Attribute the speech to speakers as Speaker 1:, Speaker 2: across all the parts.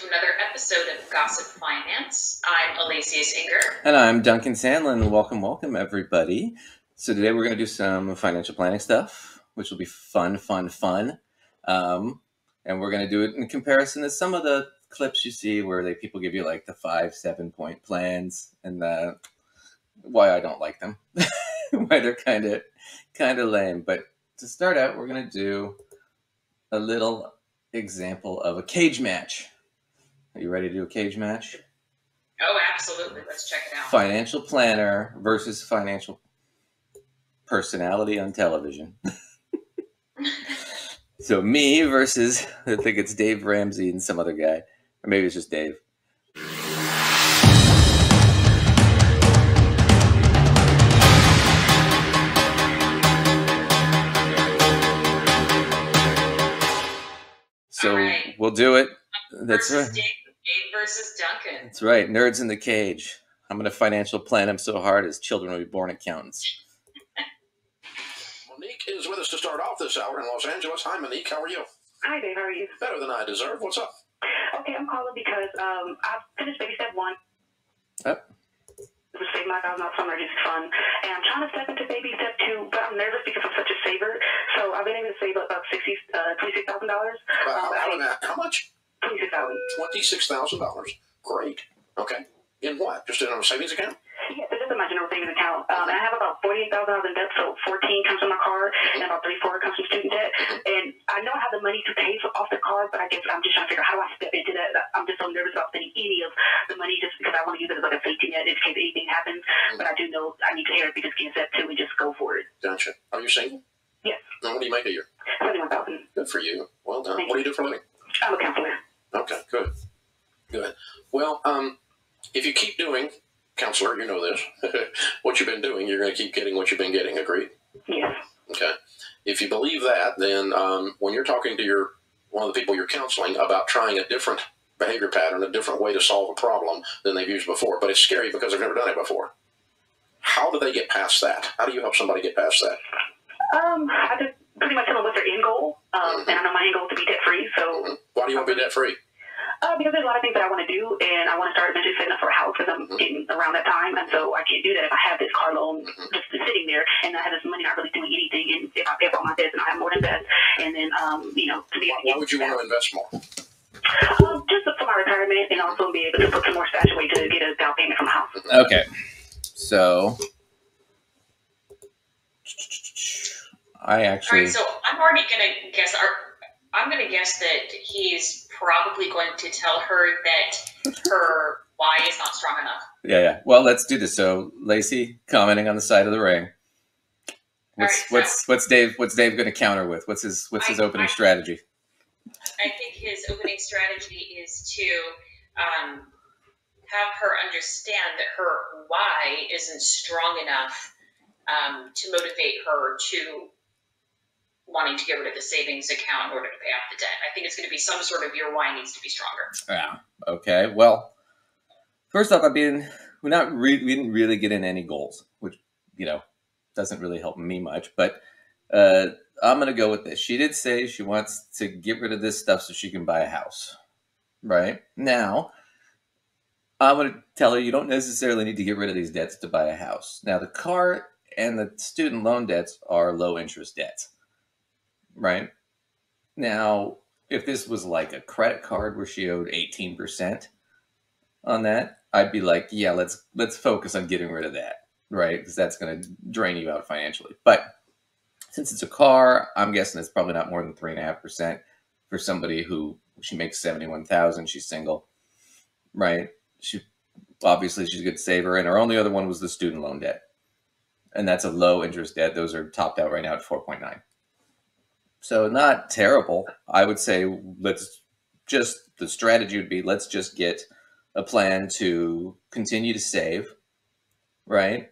Speaker 1: to another episode of Gossip Finance. I'm Alicia Singer.
Speaker 2: And I'm Duncan Sandlin. Welcome, everybody. So today we're going to do some financial planning stuff, which will be fun. And we're going to do it in comparison to some of the clips you see where people give you like the 5-7 point plans and why I don't like them, why they're kind of lame. But to start out, we're going to do a little example of a cage match. Are you ready to do a cage match?
Speaker 1: Oh, absolutely. Let's check it out.
Speaker 2: Financial planner versus financial personality on television. So me versus, I think it's Dave Ramsey and some other guy. Or maybe it's just Dave. So right. We'll do it. That's right.
Speaker 1: Dave versus Duncan.
Speaker 2: That's right. Nerds in the cage. I'm going to financial plan them so hard as children will be born accountants.
Speaker 3: Monique is with us to start off this hour in Los Angeles. Hi, Monique. How are you?
Speaker 4: Hi, Dave. How are you?
Speaker 3: Better than I deserve. What's up?
Speaker 4: Okay, I'm calling because I finished baby step 1.
Speaker 2: Yep.
Speaker 4: It was saving my $1,000 summer emergency fund. And I'm trying to step into baby step 2, but I'm nervous because I'm such a saver. So I've been able to save up about $26,000.
Speaker 3: How much?
Speaker 4: $26,000.
Speaker 3: $26,000. Great. Okay. In what? Just in a savings account?
Speaker 4: Yes, it's just in my general savings account. And I have about $48,000 in debt, so 14 comes from my car, and about 34 comes from student debt. And I know I have the money to pay off the card, but I guess I'm just trying to figure out how do I step into that. I'm just so nervous about spending any of the money just because I want to use it as like a safety net in case anything happens. But I do know I need to hear it because get step 2 and just go for it.
Speaker 3: Gotcha. Are you single?
Speaker 4: Yes.
Speaker 3: And what do you make a year?
Speaker 4: $71,000.
Speaker 3: Good for you. Well done. What do you do for a living?
Speaker 4: I'm a counselor.
Speaker 3: Okay, good. Well, if you keep doing, counselor, you know this, what you've been doing, you're going to keep getting what you've been getting. Agreed?
Speaker 4: Yes.
Speaker 3: Okay. If you believe that, then when you're talking to one of the people you're counseling about trying a different behavior pattern, a different way to solve a problem than they've used before, but it's scary because they've never done it before. How do they get past that? How do you help somebody get past that?
Speaker 4: I just pretty much tell them what's their end goal. And I know my end goal is to be debt-free. So
Speaker 3: Why do you want to be debt-free?
Speaker 4: Because there's a lot of things that I want to do, and I want to start eventually setting up for a house because I'm getting around that time, and so I can't do that if I have this car loan just sitting there, and I have this money not really doing anything, and if I pay off all my debts, and I have more to invest, and then, to be able to
Speaker 3: Why would you want to invest more?
Speaker 4: Just for my retirement, and also be able to put some more stash away to get a down payment from a house.
Speaker 2: Okay. So I actually...
Speaker 1: All right, so I'm already going to guess... I'm going to guess that he's probably going to tell her that her why is not strong enough.
Speaker 2: Yeah. Well, let's do this. So, Lacey commenting on the side of the ring. What's Dave going to counter with? What's his opening strategy?
Speaker 1: I think his opening strategy is to have her understand that her why isn't strong enough to motivate her to wanting to get rid of the savings account in order to pay off the debt. I think it's going to be some sort of your why needs to be stronger.
Speaker 2: Yeah. Okay. Well, first off, we didn't really get in any goals, which, doesn't really help me much, but I'm going to go with this. She did say she wants to get rid of this stuff so she can buy a house, right? Now, I'm going to tell her you don't necessarily need to get rid of these debts to buy a house. Now, the car and the student loan debts are low interest debts. Right? Now, if this was like a credit card where she owed 18% on that, I'd be like, yeah, let's focus on getting rid of that, right? Because that's going to drain you out financially. But since it's a car, I'm guessing it's probably not more than 3.5% for somebody who she makes $71,000. She's single, right? She's a good saver, and her only other one was the student loan debt, and that's a low interest debt. Those are topped out right now at 4.9. So not terrible. I would say the strategy would be let's just get a plan to continue to save, right,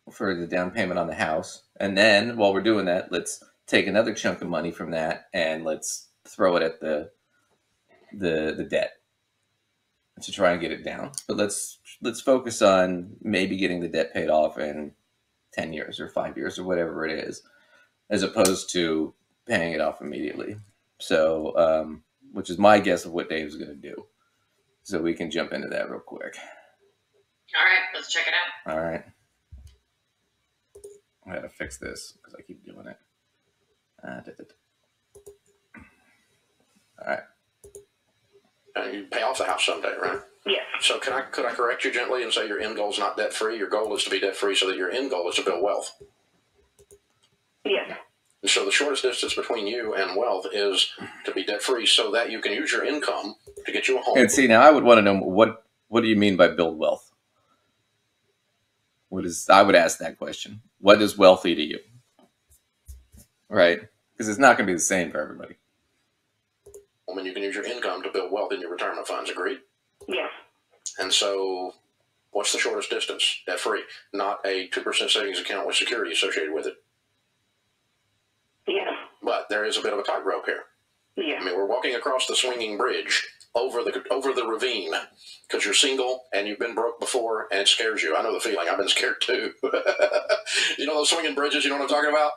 Speaker 2: for the down payment on the house. And then while we're doing that, let's take another chunk of money from that and let's throw it at the debt to try and get it down. But let's focus on maybe getting the debt paid off in 10 years or 5 years or whatever it is, as opposed to paying it off immediately. So, which is my guess of what Dave's going to do. So we can jump into that real quick.
Speaker 1: All right, let's check it out.
Speaker 2: All right. I gotta fix this because I keep doing it. All right.
Speaker 3: And you pay off the house someday, right?
Speaker 4: Yes.
Speaker 3: So could I correct you gently and say your end goal is not debt free? Your goal is to be debt free, so that your end goal is to build wealth.
Speaker 4: Yes.
Speaker 3: And so the shortest distance between you and wealth is to be debt free, so that you can use your income to get you a home.
Speaker 2: And see, now I would want to know what do you mean by build wealth? I would ask that question. What is wealthy to you? Right? Because it's not going to be the same for everybody.
Speaker 3: I mean, you can use your income to build wealth in your retirement funds, agreed?
Speaker 4: Yes.
Speaker 3: And so what's the shortest distance? Debt free, not a 2% savings account with security associated with it.
Speaker 4: Yes.
Speaker 3: But there is a bit of a tightrope here.
Speaker 4: Yeah.
Speaker 3: I mean, we're walking across the swinging bridge over the ravine because you're single and you've been broke before and it scares you. I know the feeling. I've been scared too. You know those swinging bridges? You know what I'm talking about?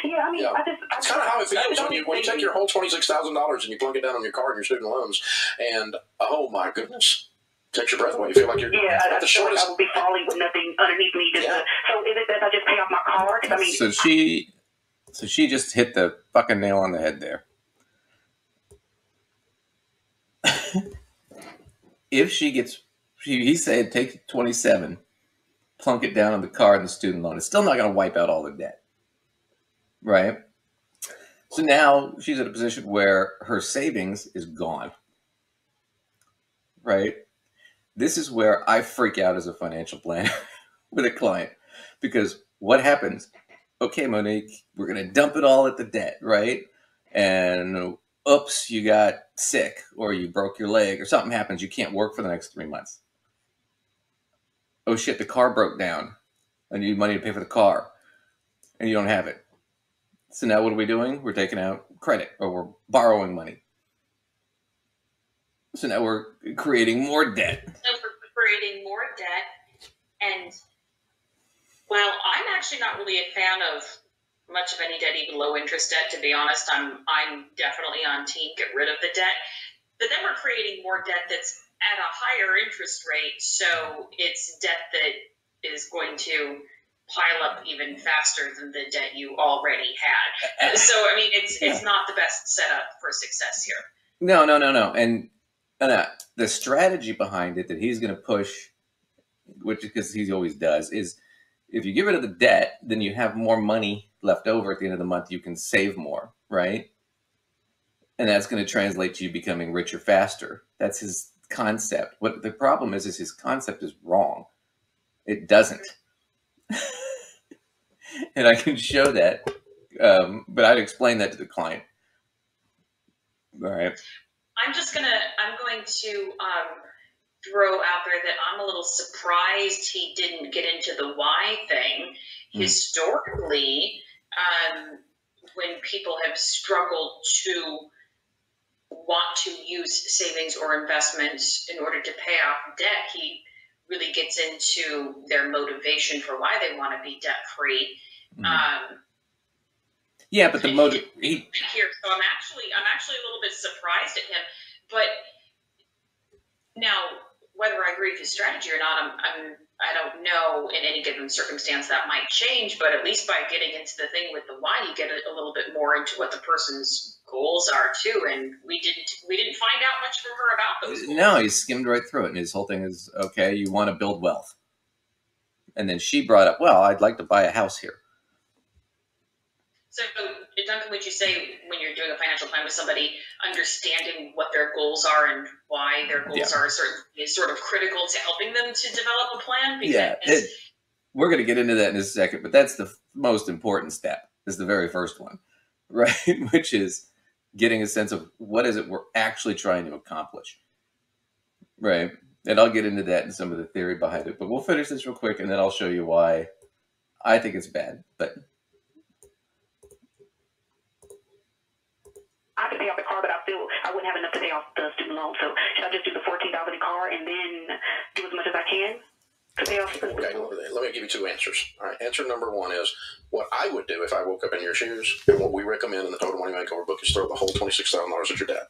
Speaker 4: Yeah, I mean,
Speaker 3: Yeah.
Speaker 4: It's
Speaker 3: kind of how it feels when you take your whole $26,000 and you plunk it down on your car and your student loans, and oh my goodness, takes your breath away. You feel like you're
Speaker 4: I
Speaker 3: the
Speaker 4: feel like
Speaker 3: shortest.
Speaker 4: I would be falling with nothing underneath me. So is it that I just pay off my car? I mean,
Speaker 2: So she just hit the fucking nail on the head there. If she gets, he said, take 27, plunk it down on the car and the student loan. It's still not going to wipe out all the debt, right? So now she's in a position where her savings is gone, right? This is where I freak out as a financial planner with a client, because what happens? Okay, Monique, we're going to dump it all at the debt, right? And oops, you got sick or you broke your leg or something happens. You can't work for the next 3 months. Oh shit, the car broke down. I need money to pay for the car and you don't have it. So now what are we doing? We're taking out credit or we're borrowing money. So now we're creating more debt.
Speaker 1: And we're creating more debt. And well, I'm actually not really a fan of much of any debt, even low interest debt, to be honest. I'm definitely on team get rid of the debt. But then we're creating more debt that's at a higher interest rate, so it's debt that is going to pile up even faster than the debt you already had. So I mean, it's not the best setup for success here.
Speaker 2: No. And the strategy behind it that he's going to push, which because he always does, is if you get rid of the debt, then you have more money left over at the end of the month. You can save more, right? And that's going to translate to you becoming richer faster. That's his concept. What the problem is his concept is wrong. It doesn't. And I can show that, but I'd explain that to the client. All right.
Speaker 1: I'm going to throw out there that I'm a little surprised he didn't get into the why thing. Historically, when people have struggled to want to use savings or investments in order to pay off debt, he really gets into their motivation for why they want to be debt free.
Speaker 2: Yeah, but the motive
Speaker 1: here, so I'm actually a little bit surprised at him. But now, whether I agree with his strategy or not, I don't know. In any given circumstance, that might change. But at least by getting into the thing with the why, you get a little bit more into what the person's goals are too. And we didn't find out much from her about those goals.
Speaker 2: No, he skimmed right through it, and his whole thing is, okay, you want to build wealth. And then she brought up, well, I'd like to buy a house here.
Speaker 1: So, Duncan, would you say when you're doing a financial plan with somebody, understanding what their goals are and why their goals are is sort of critical to helping them to develop a plan? Because
Speaker 2: we're going to get into that in a second, but that's the most important step, is the very first one, right? Which is getting a sense of what is it we're actually trying to accomplish, right? And I'll get into that and some of the theory behind it, but we'll finish this real quick, and then I'll show you why I think it's bad, but...
Speaker 4: I have to pay off the car, but I wouldn't have enough to pay off the student loan. So should I just do the $14,000 in car and then do as much as I can to pay off the
Speaker 3: Okay, let me give you two answers. All right, answer number one is what I would do if I woke up in your shoes, and what we recommend in the Total Money Makeover book is throw the whole $26,000 at your dad.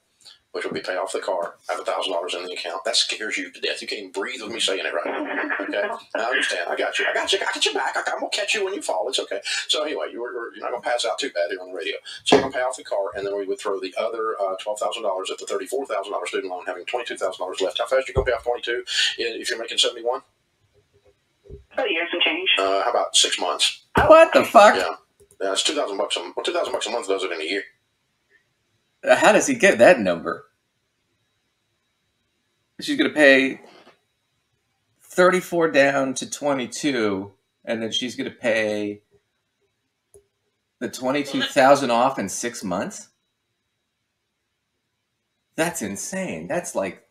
Speaker 3: which would be pay off the car, have $1,000 in the account. That scares you to death. You can't even breathe with me saying it right now. Okay, I understand. I got you. I got your back. I'm gonna catch you when you fall. It's okay. So anyway, you're not gonna pass out too bad here on the radio. So you're gonna pay off the car, and then we would throw the other $12,000 at the $34,000 student loan, having $22,000 left. How fast you gonna pay off 22 if you're making 71?
Speaker 4: A year some change.
Speaker 3: How about 6 months?
Speaker 2: What the fuck?
Speaker 3: Yeah, it's $2,000 $2,000 a month does it in a year.
Speaker 2: How does he get that number? She's going to pay 34 down to 22, and then she's going to pay the 22,000 off in 6 months. That's insane. That's like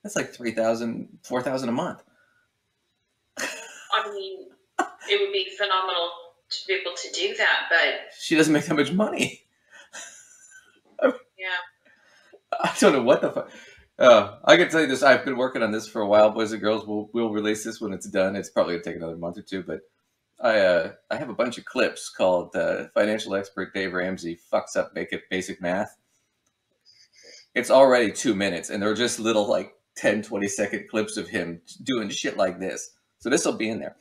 Speaker 2: 3,000, 4,000 a month.
Speaker 1: I mean, it would be phenomenal to be able to do that, but
Speaker 2: She doesn't make that much money.
Speaker 1: yeah.
Speaker 2: I don't know what the fuck. I can tell you this. I've been working on this for a while, boys and girls. We'll release this when it's done. It's probably gonna take another month or two, but I have a bunch of clips called "Financial Expert Dave Ramsey Fucks Up Basic Math." It's already 2 minutes, and they're just little like 10, 20-second clips of him doing shit like this. So this will be in there.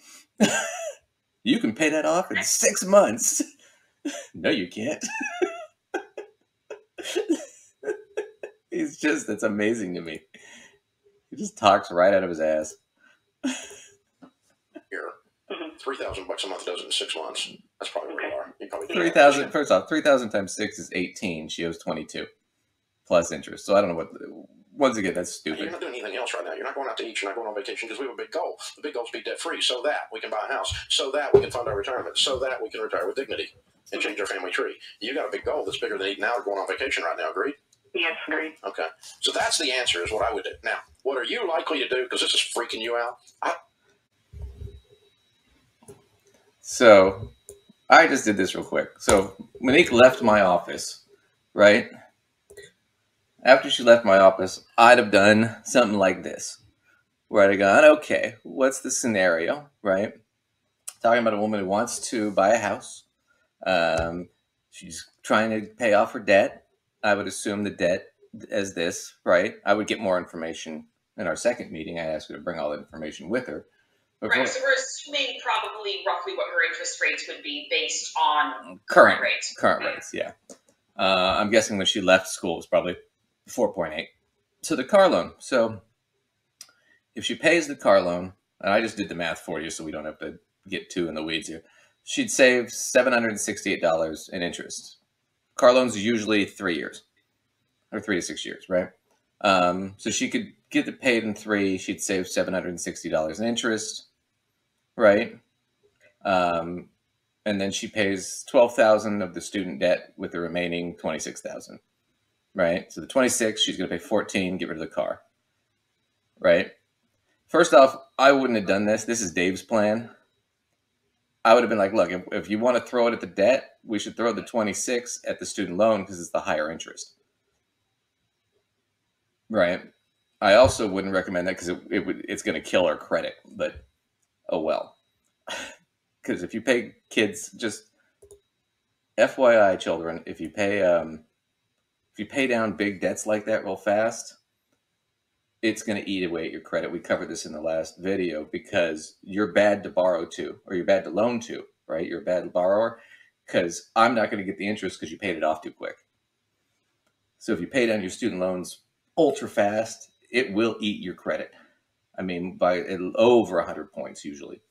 Speaker 2: You can pay that off in 6 months. No, you can't. That's amazing to me. He just talks right out of his ass.
Speaker 3: Here, $3,000 a month does it in 6 months. That's probably where you are. You probably
Speaker 2: 3,000. First off, 3,000 times 6 is 18. She owes 22 plus interest. So I don't know what. Once again, that's
Speaker 3: You're
Speaker 2: stupid.
Speaker 3: not doing anything else right now. You're not going out to eat. You're not going on vacation because we have a big goal. The big goal is to be debt free, so that we can buy a house, so that we can fund our retirement, so that we can retire with dignity and change our family tree. You got a big goal that's bigger than eating out or going on vacation right now. Agreed?
Speaker 4: Yes, agreed.
Speaker 3: Okay. So that's the answer. Is what I would do. Now, what are you likely to do? Because this is freaking you out.
Speaker 2: So I just did this real quick. So Monique left my office, right? After she left my office, I'd have done something like this, where I'd have gone, okay, what's the scenario, right? Talking about a woman who wants to buy a house. She's trying to pay off her debt. I would assume the debt as this, right? I would get more information in our second meeting. I asked her to bring all the information with her.
Speaker 1: Right, so we're assuming probably roughly what her interest rates would be based on
Speaker 2: Current
Speaker 1: rates.
Speaker 2: Current rates, yeah. I'm guessing when she left school it was probably 4.8. So the car loan. So if she pays the car loan, and I just did the math for you so we don't have to get too in the weeds here, she'd save $768 in interest. Car loans are usually 3 years, or 3 to 6 years, right? So she could get it paid in 3. She'd save $760 in interest, right? And then she pays $12,000 of the student debt with the remaining $26,000, right? So the 26, she's going to pay 14, get rid of the car, right? First off, I wouldn't have done this. This is Dave's plan. I would have been like, look, if you want to throw it at the debt, we should throw the 26 at the student loan because it's the higher interest. Right. I also wouldn't recommend that because it's going to kill our credit, but oh well. Because if you pay kids, just FYI, children, if you pay down big debts like that real fast, it's going to eat away at your credit. We covered this in the last video because you're bad to borrow to, or you're bad to loan to, right? You're a bad borrower because I'm not going to get the interest because you paid it off too quick. So if you pay down your student loans ultra fast, it will eat your credit. I mean, by over 100 points usually.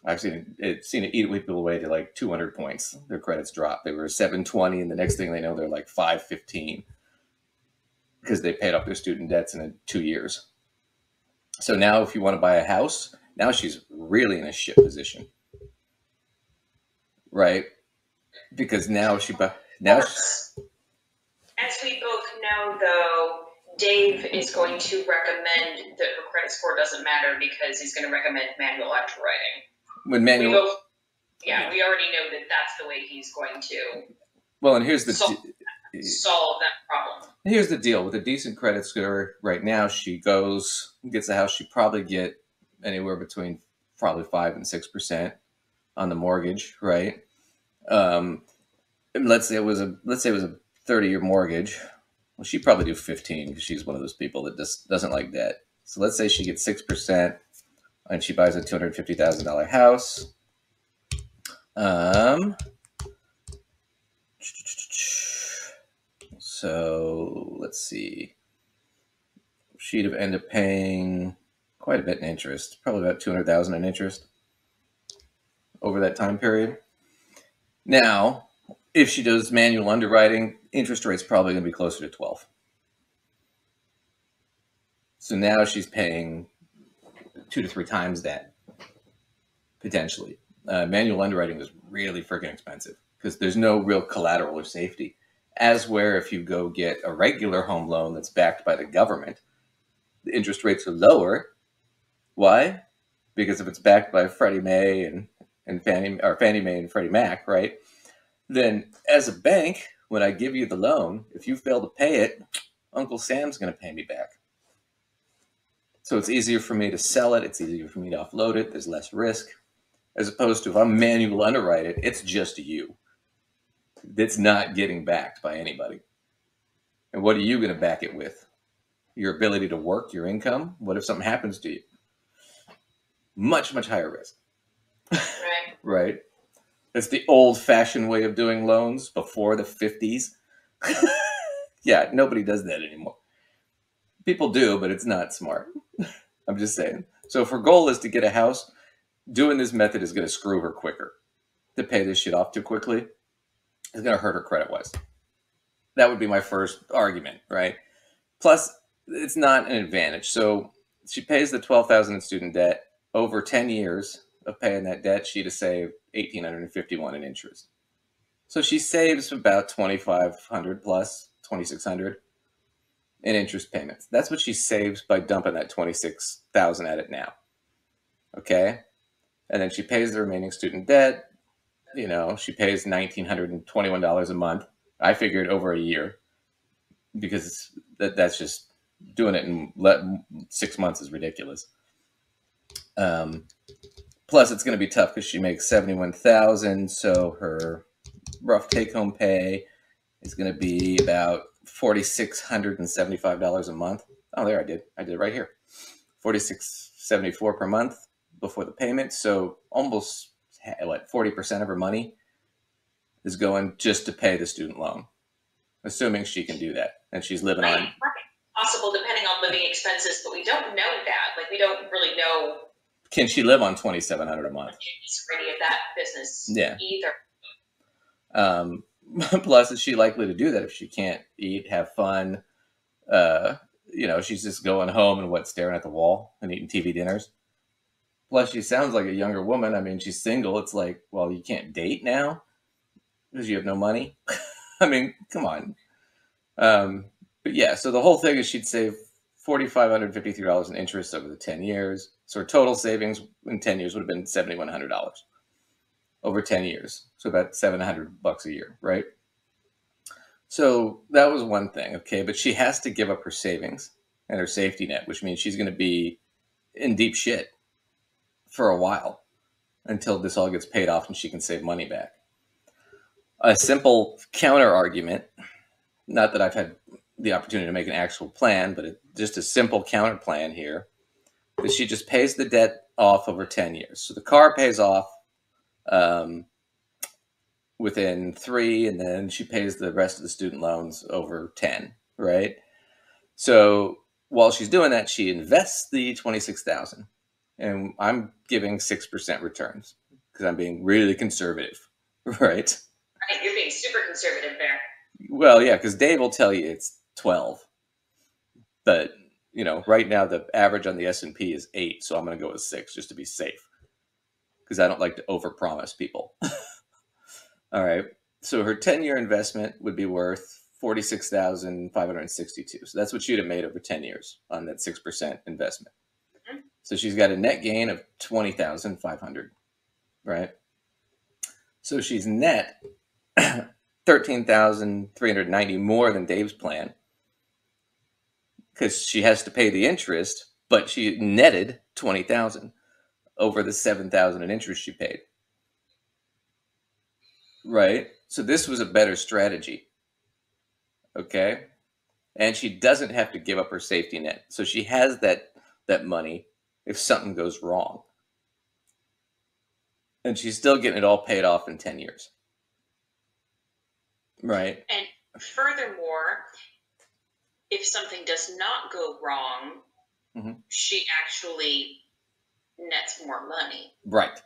Speaker 2: I've seen it eat people away to like 200 points. Their credits drop. They were 720, and the next thing they know, they're like 515 because they paid off their student debts in 2 years. So now, if you want to buy a house, now she's really in a shit position, right? Because now
Speaker 1: As we both know, though, Dave is going to recommend that her credit score doesn't matter because he's going to recommend manual underwriting.
Speaker 2: When manual,
Speaker 1: we already know that that's the way he's going to.
Speaker 2: Well, and here's the
Speaker 1: solve that problem.
Speaker 2: Here's the deal with a decent credit score right now. She gets a house. She probably get anywhere between probably 5 and 6% on the mortgage, right? And let's say it was a 30-year mortgage. Well, she'd probably do 15 because she's one of those people that just doesn't like debt. So let's say she gets 6% and she buys a $250,000 house. So let's see. She'd have ended up paying quite a bit in interest, probably about $200,000 in interest over that time period. Now, if she does manual underwriting, interest rate's probably going to be closer to 12. So now she's paying 2 to 3 times that, potentially. Manual underwriting is really freaking expensive because there's no real collateral or safety. As where if you go get a regular home loan that's backed by the government, the interest rates are lower. Why? Because if it's backed by Freddie Mae and Fannie Mae and Freddie Mac, right? Then as a bank, when I give you the loan, if you fail to pay it, Uncle Sam's going to pay me back. So it's easier for me to sell it. It's easier for me to offload it. There's less risk. As opposed to if I'm manual underwrite it, it's just you. It's not getting backed by anybody. And what are you going to back it with? Your ability to work, your income? What if something happens to you? Much, much higher risk.
Speaker 1: Right.
Speaker 2: Right? It's the old-fashioned way of doing loans before the 50s. Yeah, nobody does that anymore. People do, but it's not smart. I'm just saying. So if her goal is to get a house, doing this method is going to screw her quicker. To pay this shit off too quickly is going to hurt her credit-wise. That would be my first argument, right? Plus, it's not an advantage. So she pays the $12,000 in student debt. Over 10 years of paying that debt, she'd have saved $1,851 in interest. So she saves about $2,500 plus $2,600 in interest payments. That's what she saves by dumping that $26,000 at it now. Okay? And then she pays the remaining student debt. You know, she pays $1,921 a month. I figured over a year because that's just doing it in 6 months is ridiculous. Plus, it's going to be tough because she makes $71,000, so her rough take-home pay is going to be about $4,675 a month. Oh, there I did it right here. $4,674 per month before the payment. So almost 40% of her money is going just to pay the student loan, assuming she can do that, and she's living on.
Speaker 1: Possible depending on living expenses, but we don't know that. Like we don't really know.
Speaker 2: Can she live on $2,700 a month?
Speaker 1: Any of that business
Speaker 2: either. Plus, is she likely to do that if she can't eat, have fun? She's just going home and staring at the wall and eating TV dinners. Plus, she sounds like a younger woman. I mean, she's single. It's like, well, you can't date now because you have no money. I mean, come on. But yeah, so the whole thing is she'd save $4,553 in interest over the 10 years. So her total savings in 10 years would have been $7,100 over 10 years. So about $700 a year, right? So that was one thing, okay? But she has to give up her savings and her safety net, which means she's going to be in deep shit for a while until this all gets paid off and she can save money back. A simple counter argument, not that I've had the opportunity to make an actual plan, but just a simple counter plan here, is she just pays the debt off over 10 years. So the car pays off within 3, and then she pays the rest of the student loans over 10, right? So while she's doing that, she invests the $26,000, and I'm giving 6% returns because I'm being really conservative, right?
Speaker 1: You're being super conservative there.
Speaker 2: Well, yeah, because Dave will tell you it's 12, but right now the average on the S&P is 8, so I'm going to go with 6 just to be safe because I don't like to overpromise people. All right, so her 10-year investment would be worth $46,562. So that's what she'd have made over 10 years on that 6% investment. Mm-hmm. So she's got a net gain of $20,500, right? So she's net $13,390 more than Dave's plan because she has to pay the interest, but she netted $20,000 over the $7,000 in interest she paid. Right? So this was a better strategy. Okay? and she doesn't have to give up her safety net. So she has that money if something goes wrong. And she's still getting it all paid off in 10 years. Right.
Speaker 1: And furthermore, if something does not go wrong, she actually nets more money.
Speaker 2: Right.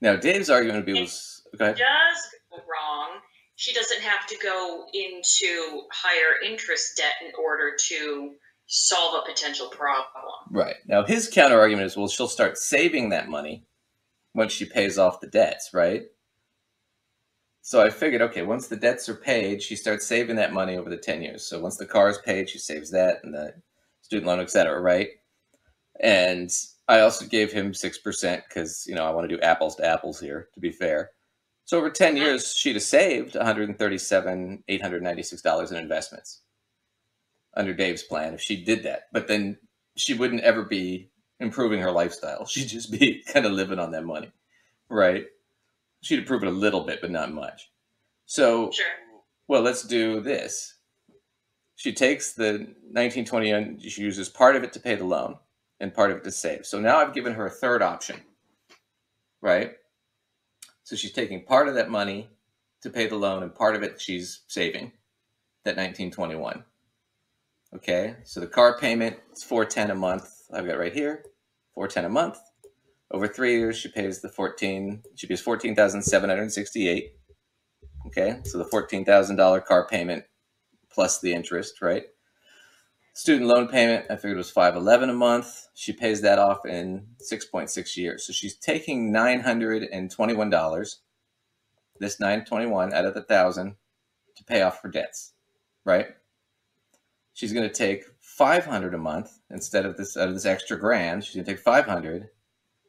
Speaker 2: Now, Dave's argument would be, go ahead.
Speaker 1: Does go wrong, she doesn't have to go into higher interest debt in order to solve a potential problem.
Speaker 2: Right. Now, his counter argument is, well, she'll start saving that money once she pays off the debts, right? So I figured, okay, once the debts are paid, she starts saving that money over the 10 years. So once the car is paid, she saves that and the student loan, et cetera, right? And I also gave him 6% because, I want to do apples to apples here, to be fair. So over 10 years, she'd have saved $137,896 in investments under Dave's plan if she did that. But then she wouldn't ever be improving her lifestyle. She'd just be kind of living on that money, right? She'd improve it a little bit, but not much. So,
Speaker 1: sure.
Speaker 2: Well, let's do this. She takes the 1920 and she uses part of it to pay the loan and part of it to save. So now I've given her a third option, right? So she's taking part of that money to pay the loan and part of it she's saving, that 1921. Okay, so the car payment is $410 a month. I've got right here, $410 a month. Over 3 years, she pays $14,768. Okay, so the $14,000 car payment plus the interest, right? Student loan payment, I figured was $511 a month. She pays that off in 6.6 years. So she's taking $921, this $921 out of the $1,000 to pay off her debts, right? She's going to take $500 a month instead of this extra grand. She's going to take $500,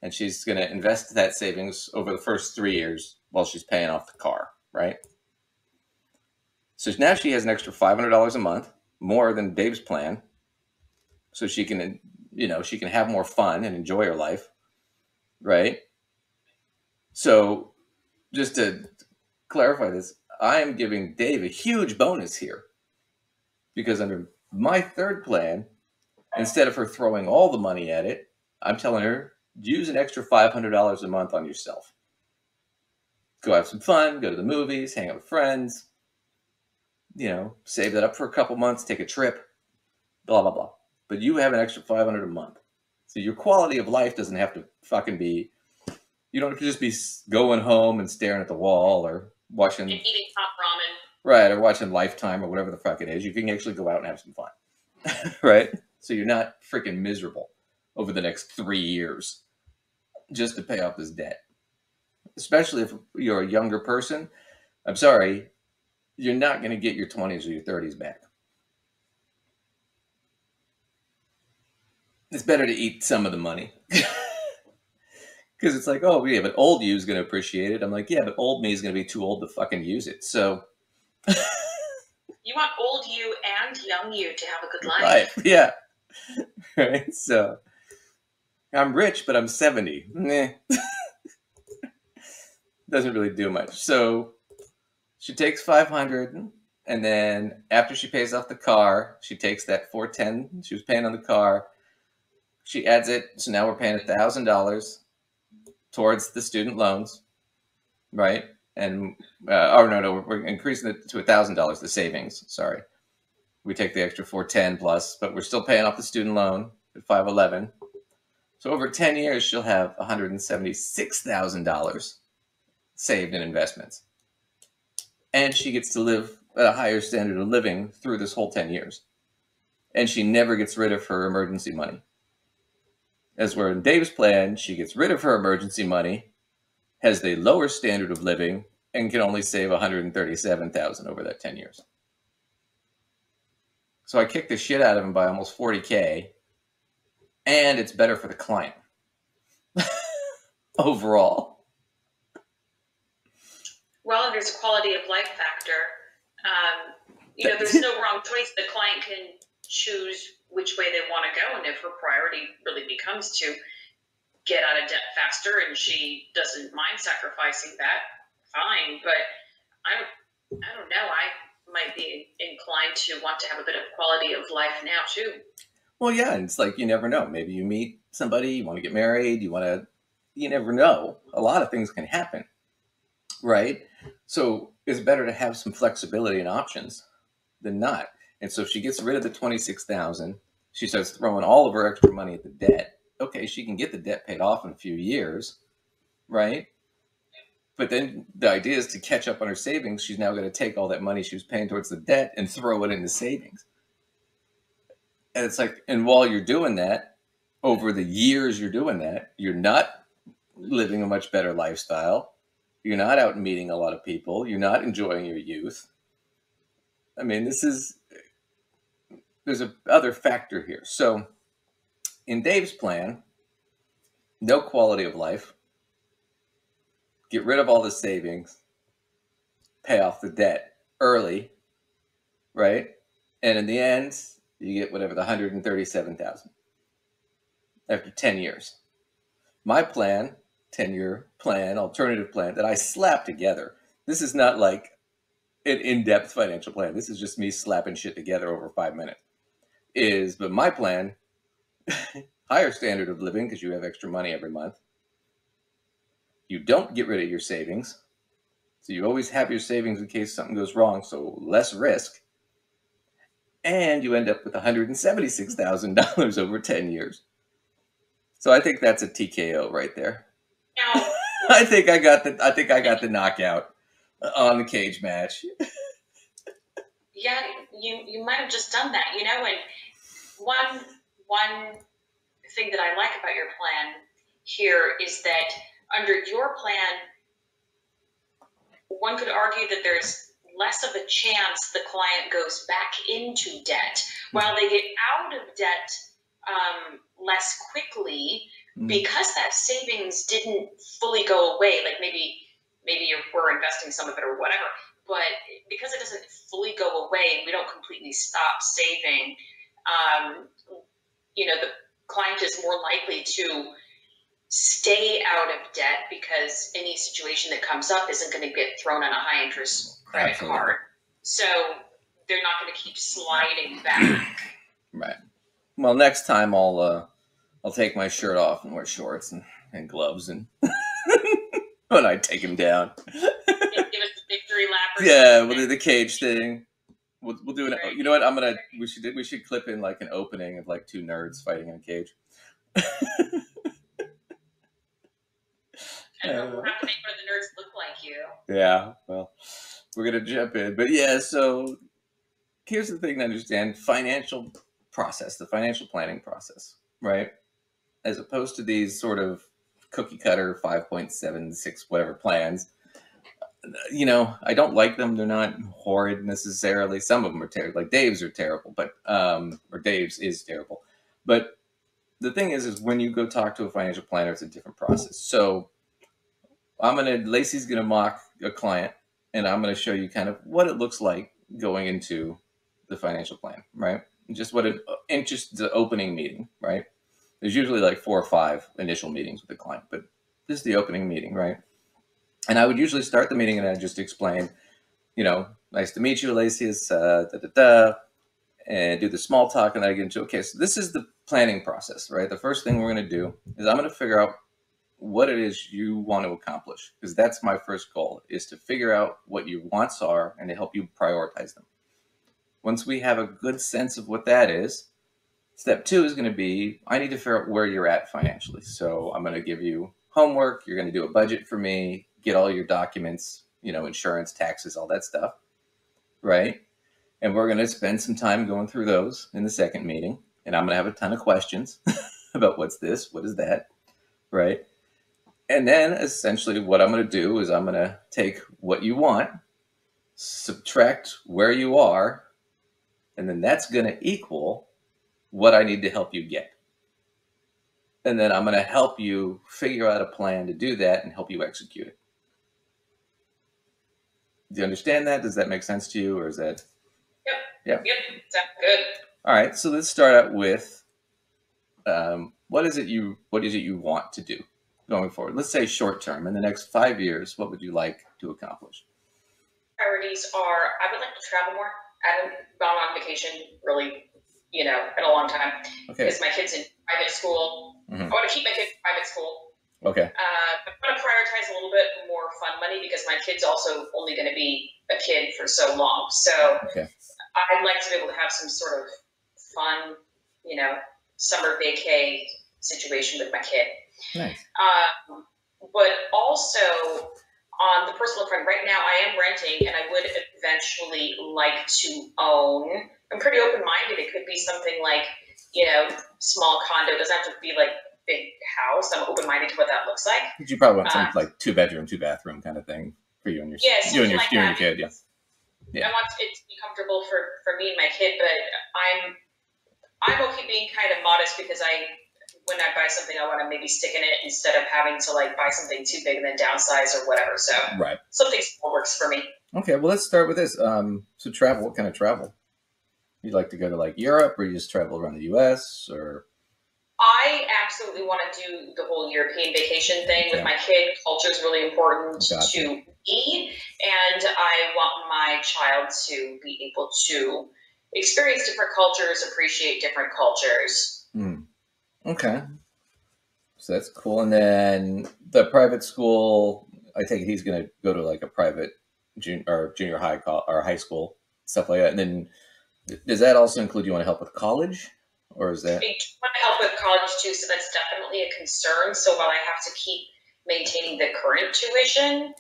Speaker 2: and she's going to invest that savings over the first 3 years while she's paying off the car, right? So now she has an extra $500 a month, more than Dave's plan, so she can, she can have more fun and enjoy her life, right? So just to clarify this, I am giving Dave a huge bonus here because under my third plan, instead of her throwing all the money at it, I'm telling her, use an extra $500 a month on yourself. Go have some fun, go to the movies, hang out with friends, save that up for a couple months, take a trip, blah, blah, blah. But you have an extra $500 a month. So your quality of life doesn't have to fucking be, you don't have to just be going home and staring at the wall or watching.
Speaker 1: And eating hot ramen.
Speaker 2: Right, or watching Lifetime or whatever the fuck it is. You can actually go out and have some fun. Right? So you're not freaking miserable over the next 3 years just to pay off this debt. Especially if you're a younger person. I'm sorry, you're not going to get your 20s or your 30s back. It's better to eat some of the money. Because it's like, oh, yeah, but old you is going to appreciate it. I'm like, yeah, but old me is going to be too old to fucking use it. So...
Speaker 1: You want old you and young you to have a good life.
Speaker 2: Right, yeah. Right, so... I'm rich, but I'm 70. Meh. Doesn't really do much. So she takes $500, and then after she pays off the car, she takes that $410 she was paying on the car. She adds it, so now we're paying $1,000 towards the student loans, right? And we're increasing it to $1,000, the savings. Sorry, we take the extra $410 plus, but we're still paying off the student loan at $511. So over 10 years, she'll have $176,000 saved in investments. And she gets to live at a higher standard of living through this whole 10 years. And she never gets rid of her emergency money. As where in Dave's plan, she gets rid of her emergency money, has the lower standard of living, and can only save $137,000 over that 10 years. So I kicked the shit out of him by almost $40K. And it's better for the client overall.
Speaker 1: Well, and there's a quality of life factor. There's no wrong choice. The client can choose which way they want to go. And if her priority really becomes to get out of debt faster and she doesn't mind sacrificing that, fine. But I don't know. might be inclined to want to have a bit of quality of life now too.
Speaker 2: Well, yeah, and it's like you never know. Maybe you meet somebody, you want to get married, you never know. A lot of things can happen, right? So it's better to have some flexibility and options than not. And so if she gets rid of the 26,000, she starts throwing all of her extra money at the debt. Okay, she can get the debt paid off in a few years, right? But then the idea is to catch up on her savings. She's now going to take all that money she was paying towards the debt and throw it into savings. And it's like, and while you're doing that, over the years you're doing that, you're not living a much better lifestyle. You're not out meeting a lot of people. You're not enjoying your youth. I mean, there's a other factor here. So in Dave's plan, no quality of life, get rid of all the savings, pay off the debt early, right? And in the end, you get whatever, the 137,000 after 10 years. My plan, 10-year plan, alternative plan that I slap together. This is not like an in-depth financial plan. This is just me slapping shit together over 5 minutes. But my plan, higher standard of living because you have extra money every month. You don't get rid of your savings. So you always have your savings in case something goes wrong, so less risk. And you end up with $176,000 over 10 years. So I think that's a TKO right there.
Speaker 1: Now,
Speaker 2: I think I got the knockout on the cage match.
Speaker 1: yeah, you might have just done that, you know. And one thing that I like about your plan here is that under your plan, one could argue that there's less of a chance the client goes back into debt, while they get out of debt less quickly because that savings didn't fully go away. Like maybe we're investing some of it or whatever, but because it doesn't fully go away and we don't completely stop saving, the client is more likely to stay out of debt because any situation that comes up isn't going to get thrown on a high interest credit card. So they're not going to keep sliding back.
Speaker 2: Right. Well, next time I'll take my shirt off and wear shorts and gloves and when I take him down.
Speaker 1: Give us a victory lap.
Speaker 2: Yeah, we'll do the cage thing. We'll do it. You know what? We should clip in like an opening of like two nerds fighting in a cage.
Speaker 1: I don't know, we'll have to make one of the nerds look like you.
Speaker 2: Yeah, well, we're going to jump in. But yeah, so here's the thing to understand. Financial process, the financial planning process, right? As opposed to these sort of cookie cutter 5.76 whatever plans. I don't like them. They're not horrid necessarily. Some of them are terrible. Like Dave's are terrible, but or Dave's is terrible. But the thing is when you go talk to a financial planner, it's a different process. So Lacey's gonna mock a client, and I'm gonna show you kind of what it looks like going into the financial plan, right? Just the opening meeting, right? There's usually like 4 or 5 initial meetings with the client, but this is the opening meeting, right? And I would usually start the meeting and I just explain, nice to meet you, Lacey, and do the small talk, and I get into, okay, so this is the planning process, right? The first thing we're going to do is I'm going to figure out what it is you want to accomplish, because that's my first goal, is to figure out what your wants are and to help you prioritize them. Once we have a good sense of what that is, step 2 is going to be, I need to figure out where you're at financially. So I'm going to give you homework. You're going to do a budget for me, get all your documents, insurance, taxes, all that stuff, right? And we're going to spend some time going through those in the second meeting. And I'm going to have a ton of questions about what's this, what is that, right? And then essentially what I'm going to do is I'm going to take what you want, subtract where you are, and then that's going to equal what I need to help you get. And then I'm going to help you figure out a plan to do that and help you execute it. Do you understand that? Does that make sense to you, or is that?
Speaker 1: Yep. That's good.
Speaker 2: All right. So let's start out with what is it you want to do going forward? Let's say short term, in the next 5 years, what would you like to accomplish?
Speaker 1: priorities are, I would like to travel more. I haven't gone on vacation really, in a long time.
Speaker 2: Okay.
Speaker 1: Because my kid's in private school.
Speaker 2: Mhm.
Speaker 1: I want to keep my kid in private school.
Speaker 2: Okay.
Speaker 1: I'm going to prioritize a little bit more fun money because my kid's also only going to be a kid for so long. So
Speaker 2: Okay.
Speaker 1: I'd like to be able to have some sort of fun, summer vacay situation with my kid.
Speaker 2: Nice.
Speaker 1: But also on the personal front, right now I am renting and I would eventually like to own. I'm pretty open-minded. It could be something like, small condo. It doesn't have to be like big house. I'm open-minded to what that looks like.
Speaker 2: You probably want some like 2-bedroom, 2-bathroom kind of thing for you and your
Speaker 1: you and your
Speaker 2: kid. Yeah.
Speaker 1: I want it to be comfortable for me and my kid, but I'm okay being kind of modest because when I buy something, I want to maybe stick in it instead of having to like buy something too big and then downsize or whatever. So
Speaker 2: right.
Speaker 1: Something small works for me.
Speaker 2: Okay, well, let's start with this. So travel, what kind of travel? You'd like to go to like Europe, or you just travel around the U.S., or?
Speaker 1: I absolutely want to do the whole European vacation thing with my kid. Culture is really important to me, and I want my child to be able to experience different cultures, appreciate different cultures.
Speaker 2: Okay. So that's cool. And then the private school, I take it he's going to go to like a private junior high or high school, stuff like that. And then does that also include you want to help with college? Or is that?
Speaker 1: I want to help with college too, so that's definitely a concern. So while I have to keep maintaining the current tuition,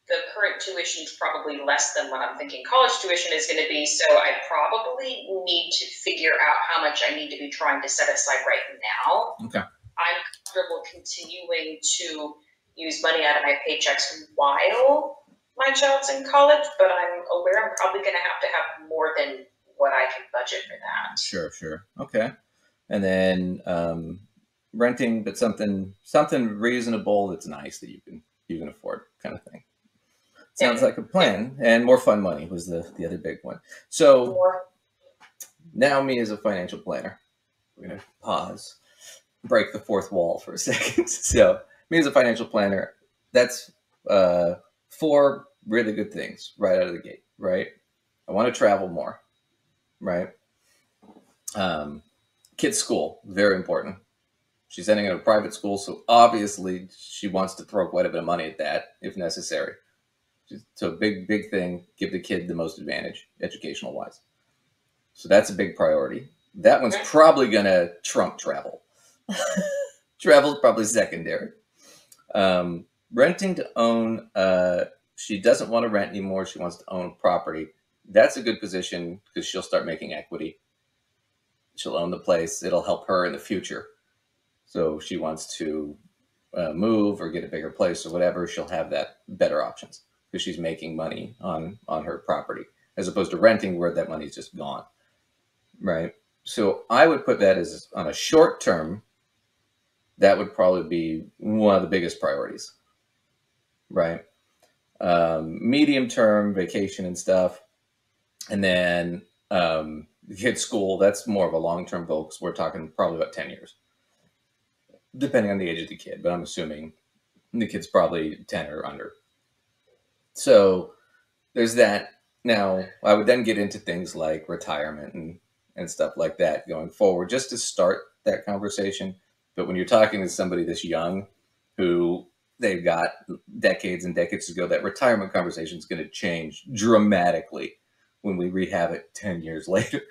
Speaker 1: the current tuition is probably less than what I'm thinking college tuition is going to be. So I probably need to figure out how much I need to be trying to set aside right now.
Speaker 2: Okay.
Speaker 1: I'm comfortable continuing to use money out of my paychecks while my child's in college, but I'm aware I'm probably going to have more than what I can budget for that.
Speaker 2: Sure. Okay. And then renting, but something reasonable that's nice that you can afford, kind of thing. Sounds like a plan. And more fun money was the other big one. So now, me as a financial planner, we're going to pause, break the fourth wall for a second. So me as a financial planner, that's 4 really good things right out of the gate, right? I want to travel more, right? Kids' school, very important. She's sending her to a private school, so obviously she wants to throw quite a bit of money at that if necessary. So big thing, give the kid the most advantage educational wise. So that's a big priority. That one's probably going to trump travel. Travel's probably secondary. Renting to own, she doesn't want to rent anymore. She wants to own property. That's a good position because she'll start making equity. She'll own the place. It'll help her in the future. So if she wants to move or get a bigger place or whatever, she'll have that better options because she's making money on her property as opposed to renting where that money's just gone, right? So I would put that as on a short term, that would probably be one of the biggest priorities, right? Medium term, vacation and stuff. And then the kid's school, that's more of a long-term goal because we're talking probably about 10 years, depending on the age of the kid. But I'm assuming the kid's probably 10 or under. So there's that. Now, I would then get into things like retirement and stuff like that going forward, just to start that conversation. But when you're talking to somebody this young who they've got decades and decades to go, that retirement conversation is going to change dramatically when we rehab it 10 years later,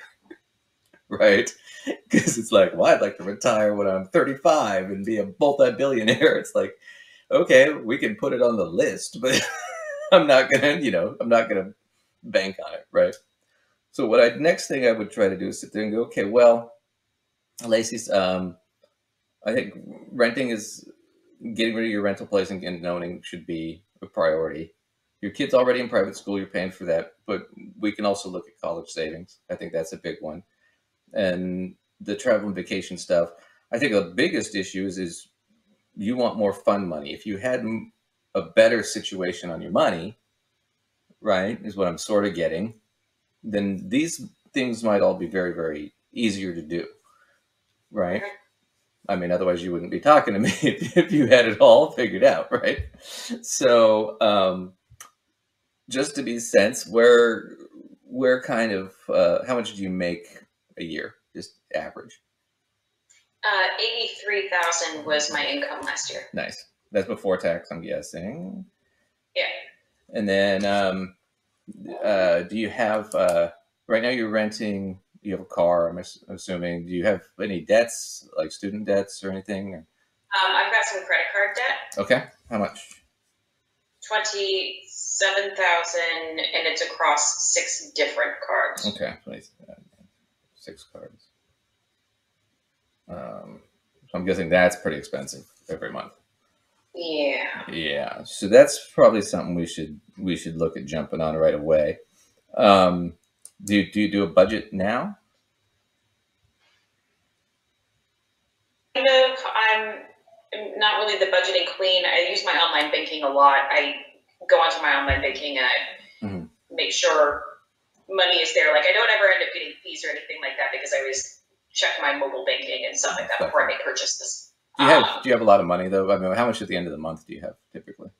Speaker 2: right? Because it's like, well, I'd like to retire when I'm 35 and be a multi-billionaire. It's like, okay, we can put it on the list, but I'm not going to bank on it, right? So next thing I would try to do is sit there and go, okay, well, Lacey's, I think renting is getting rid of your rental place and owning should be a priority. Your kid's already in private school, you're paying for that, but we can also look at college savings. I think that's a big one. And the travel and vacation stuff, I think the biggest issue is you want more fun money. If you had a better situation on your money, right, is what I'm sort of getting, then these things might all be very, very easier to do, right? I mean, otherwise you wouldn't be talking to me if you had it all figured out, right? So just to be sense, where kind of how much do you make a year, just average?
Speaker 1: 83,000 was my income last year.
Speaker 2: Nice. That's before tax, I'm guessing.
Speaker 1: Yeah.
Speaker 2: And then, do you have right now? You're renting. You have a car. I'm assuming. Do you have any debts, like student debts or anything?
Speaker 1: I've got some credit card debt.
Speaker 2: Okay. How much?
Speaker 1: 27,000, and it's across 6 different cards.
Speaker 2: Okay, please. 6 cards. So I'm guessing that's pretty expensive every month.
Speaker 1: Yeah.
Speaker 2: Yeah. So that's probably something we should look at jumping on right away. Do you do a budget now?
Speaker 1: Kind of. I'm not really the budgeting queen. I use my online banking a lot. I go onto my online banking and I make sure money is there. Like, I don't ever end up getting fees or anything like that because I always check my mobile banking and stuff like that before I make purchases.
Speaker 2: Do you have a lot of money though? I mean, how much at the end of the month do you have typically?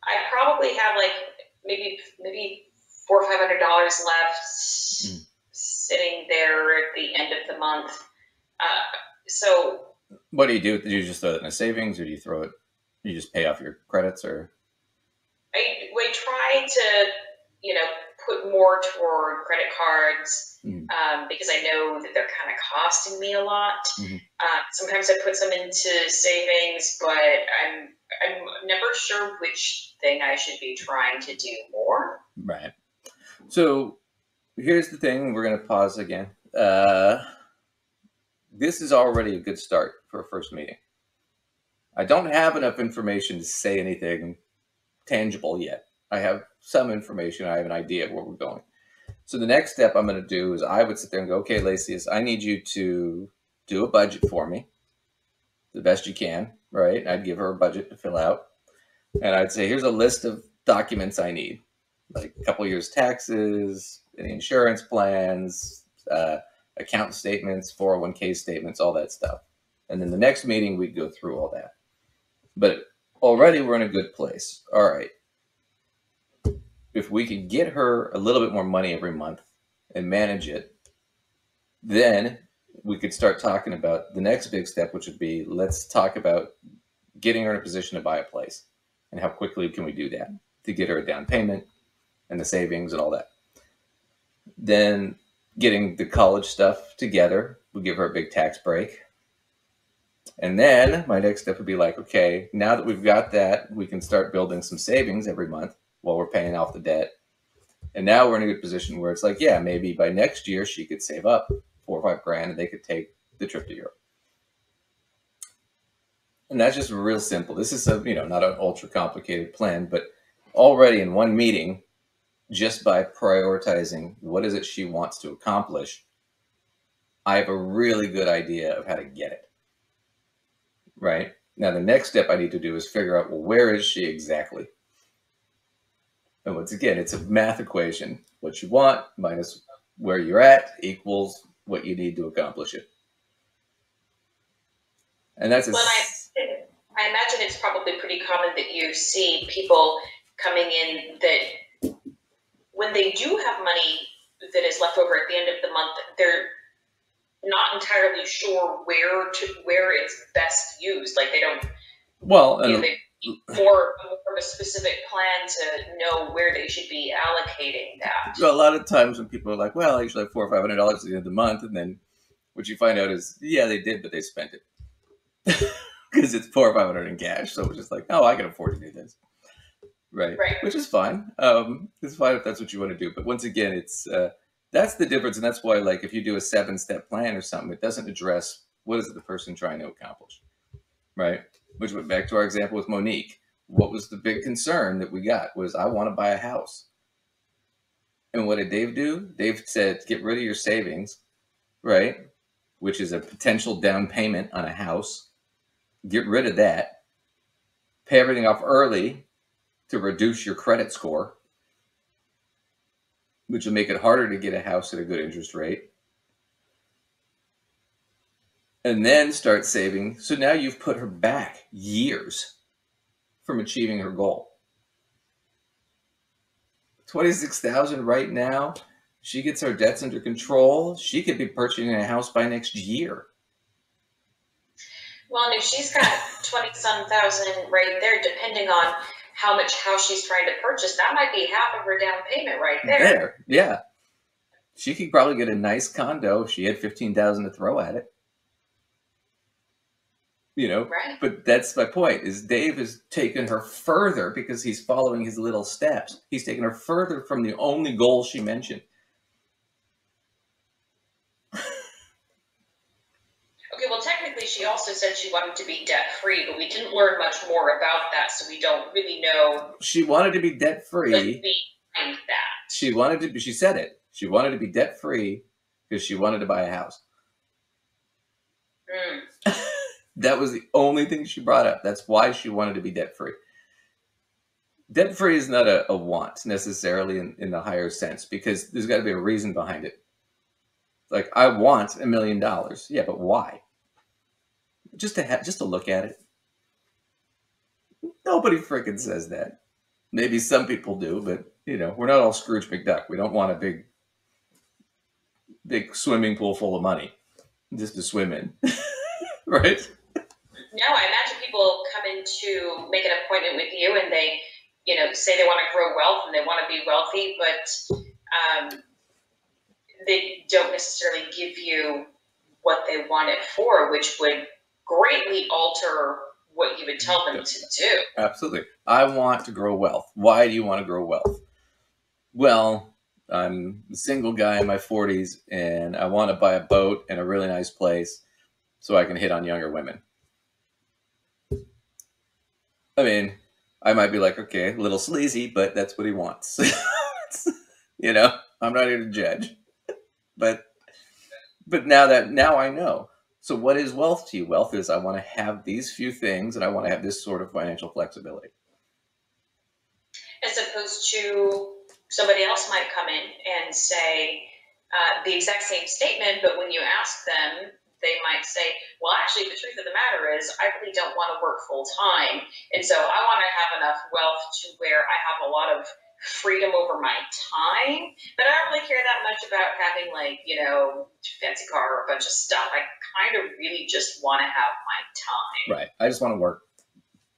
Speaker 1: I probably have like maybe $400 or $500 left sitting there at the end of the month. So
Speaker 2: what do you do? Do you just throw it in a savings, or do you throw it? You just pay off your credits, or?
Speaker 1: I try to, put more toward credit cards because I know that they're kind of costing me a lot. Sometimes I put some into savings, but I'm never sure which thing I should be trying to do more.
Speaker 2: Right. So here's the thing. We're going to pause again. This is already a good start for a first meeting. I don't have enough information to say anything tangible yet. I have some information. I have an idea of where we're going. So the next step I'm going to do is I would sit there and go, okay, Lacey, I need you to do a budget for me the best you can, right? I'd give her a budget to fill out. And I'd say, here's a list of documents I need, like a couple years taxes, any insurance plans, account statements, 401k statements, all that stuff. And then the next meeting, we'd go through all that. But already we're in a good place. All right. If we could get her a little bit more money every month and manage it, then we could start talking about the next big step, which would be, let's talk about getting her in a position to buy a place. And how quickly can we do that to get her a down payment and the savings and all that. Then getting the college stuff together would give her a big tax break. And then my next step would be like, okay, now that we've got that, we can start building some savings every month while we're paying off the debt. And now we're in a good position where it's like, yeah, maybe by next year she could save up $4 or $5 grand and they could take the trip to Europe. And that's just real simple. This is not an ultra complicated plan, but already in one meeting, just by prioritizing what is it she wants to accomplish, I have a really good idea of how to get it. Right? Now, the next step I need to do is figure out, well, where is she exactly? And once again, it's a math equation. What you want minus where you're at equals what you need to accomplish it. And that's
Speaker 1: I imagine it's probably pretty common that you see people coming in that when they do have money that is left over at the end of the month, they're not entirely sure where it's best used. Like they don't.
Speaker 2: Well,
Speaker 1: they more of a specific plan to know where they should be allocating that.
Speaker 2: A lot of times when people are like, "Well, I usually have $400 or $500 at the end of the month," and then what you find out is, yeah, they did, but they spent it because it's $400 or $500 in cash. So it's just like, oh, I can afford to do this. Right. Which is fine. It's fine if that's what you want to do. But once again, it's that's the difference. And that's why, like, if you do a 7-step plan or something, it doesn't address what is the person trying to accomplish. Right. Which went back to our example with Monique. What was the big concern that we got was, I want to buy a house. And what did Dave do? Dave said, get rid of your savings, right? Which is a potential down payment on a house. Get rid of that. Pay everything off early to reduce your credit score, which will make it harder to get a house at a good interest rate. and then start saving. So now you've put her back years from achieving her goal. 26,000 right now. She gets her debts under control. She could be purchasing a house by next year.
Speaker 1: Well, and if she's got 20-some thousand right there, depending on how much house she's trying to purchase, that might be half of her down payment right there.
Speaker 2: Yeah. She could probably get a nice condo if she had 15,000 to throw at it. You know,
Speaker 1: right.
Speaker 2: But that's my point, is Dave has taken her further because he's following his little steps. He's taken her further from the only goal she mentioned.
Speaker 1: Okay, well, technically, she also said she wanted to be debt-free, but we didn't learn much more about that, so we don't really know.
Speaker 2: She wanted to be debt-free.
Speaker 1: Behind that.
Speaker 2: She wanted to be, she said it. She wanted to be debt-free because she wanted to buy a house. That was the only thing she brought up. That's why she wanted to be debt-free. Debt-free is not a want necessarily in the higher sense, because there's got to be a reason behind it. Like, I want $1 million. Yeah, but why? Just to look at it. Nobody freaking says that. Maybe some people do, but you know, we're not all Scrooge McDuck. We don't want a big swimming pool full of money just to swim in, right?
Speaker 1: No, I imagine people come in to make an appointment with you, and they, you know, say they want to grow wealth and they want to be wealthy, but they don't necessarily give you what they want it for, which would greatly alter what you would tell them to do.
Speaker 2: Absolutely. I want to grow wealth. Why do you want to grow wealth? Well, I'm a single guy in my 40s, and I want to buy a boat and a really nice place so I can hit on younger women. I mean, I might be like, okay, a little sleazy, but that's what he wants. You know, I'm not here to judge. But now I know. So what is wealth to you? Wealth is, I want to have these few things, and I want to have this sort of financial flexibility.
Speaker 1: As opposed to somebody else might come in and say the exact same statement, but when you ask them, they might say, well, actually, the truth of the matter is I really don't want to work full time. And so I want to have enough wealth to where I have a lot of freedom over my time, but I don't really care that much about having, like, you know, fancy car or a bunch of stuff. I kind of really just want to have my time.
Speaker 2: Right. I just want to work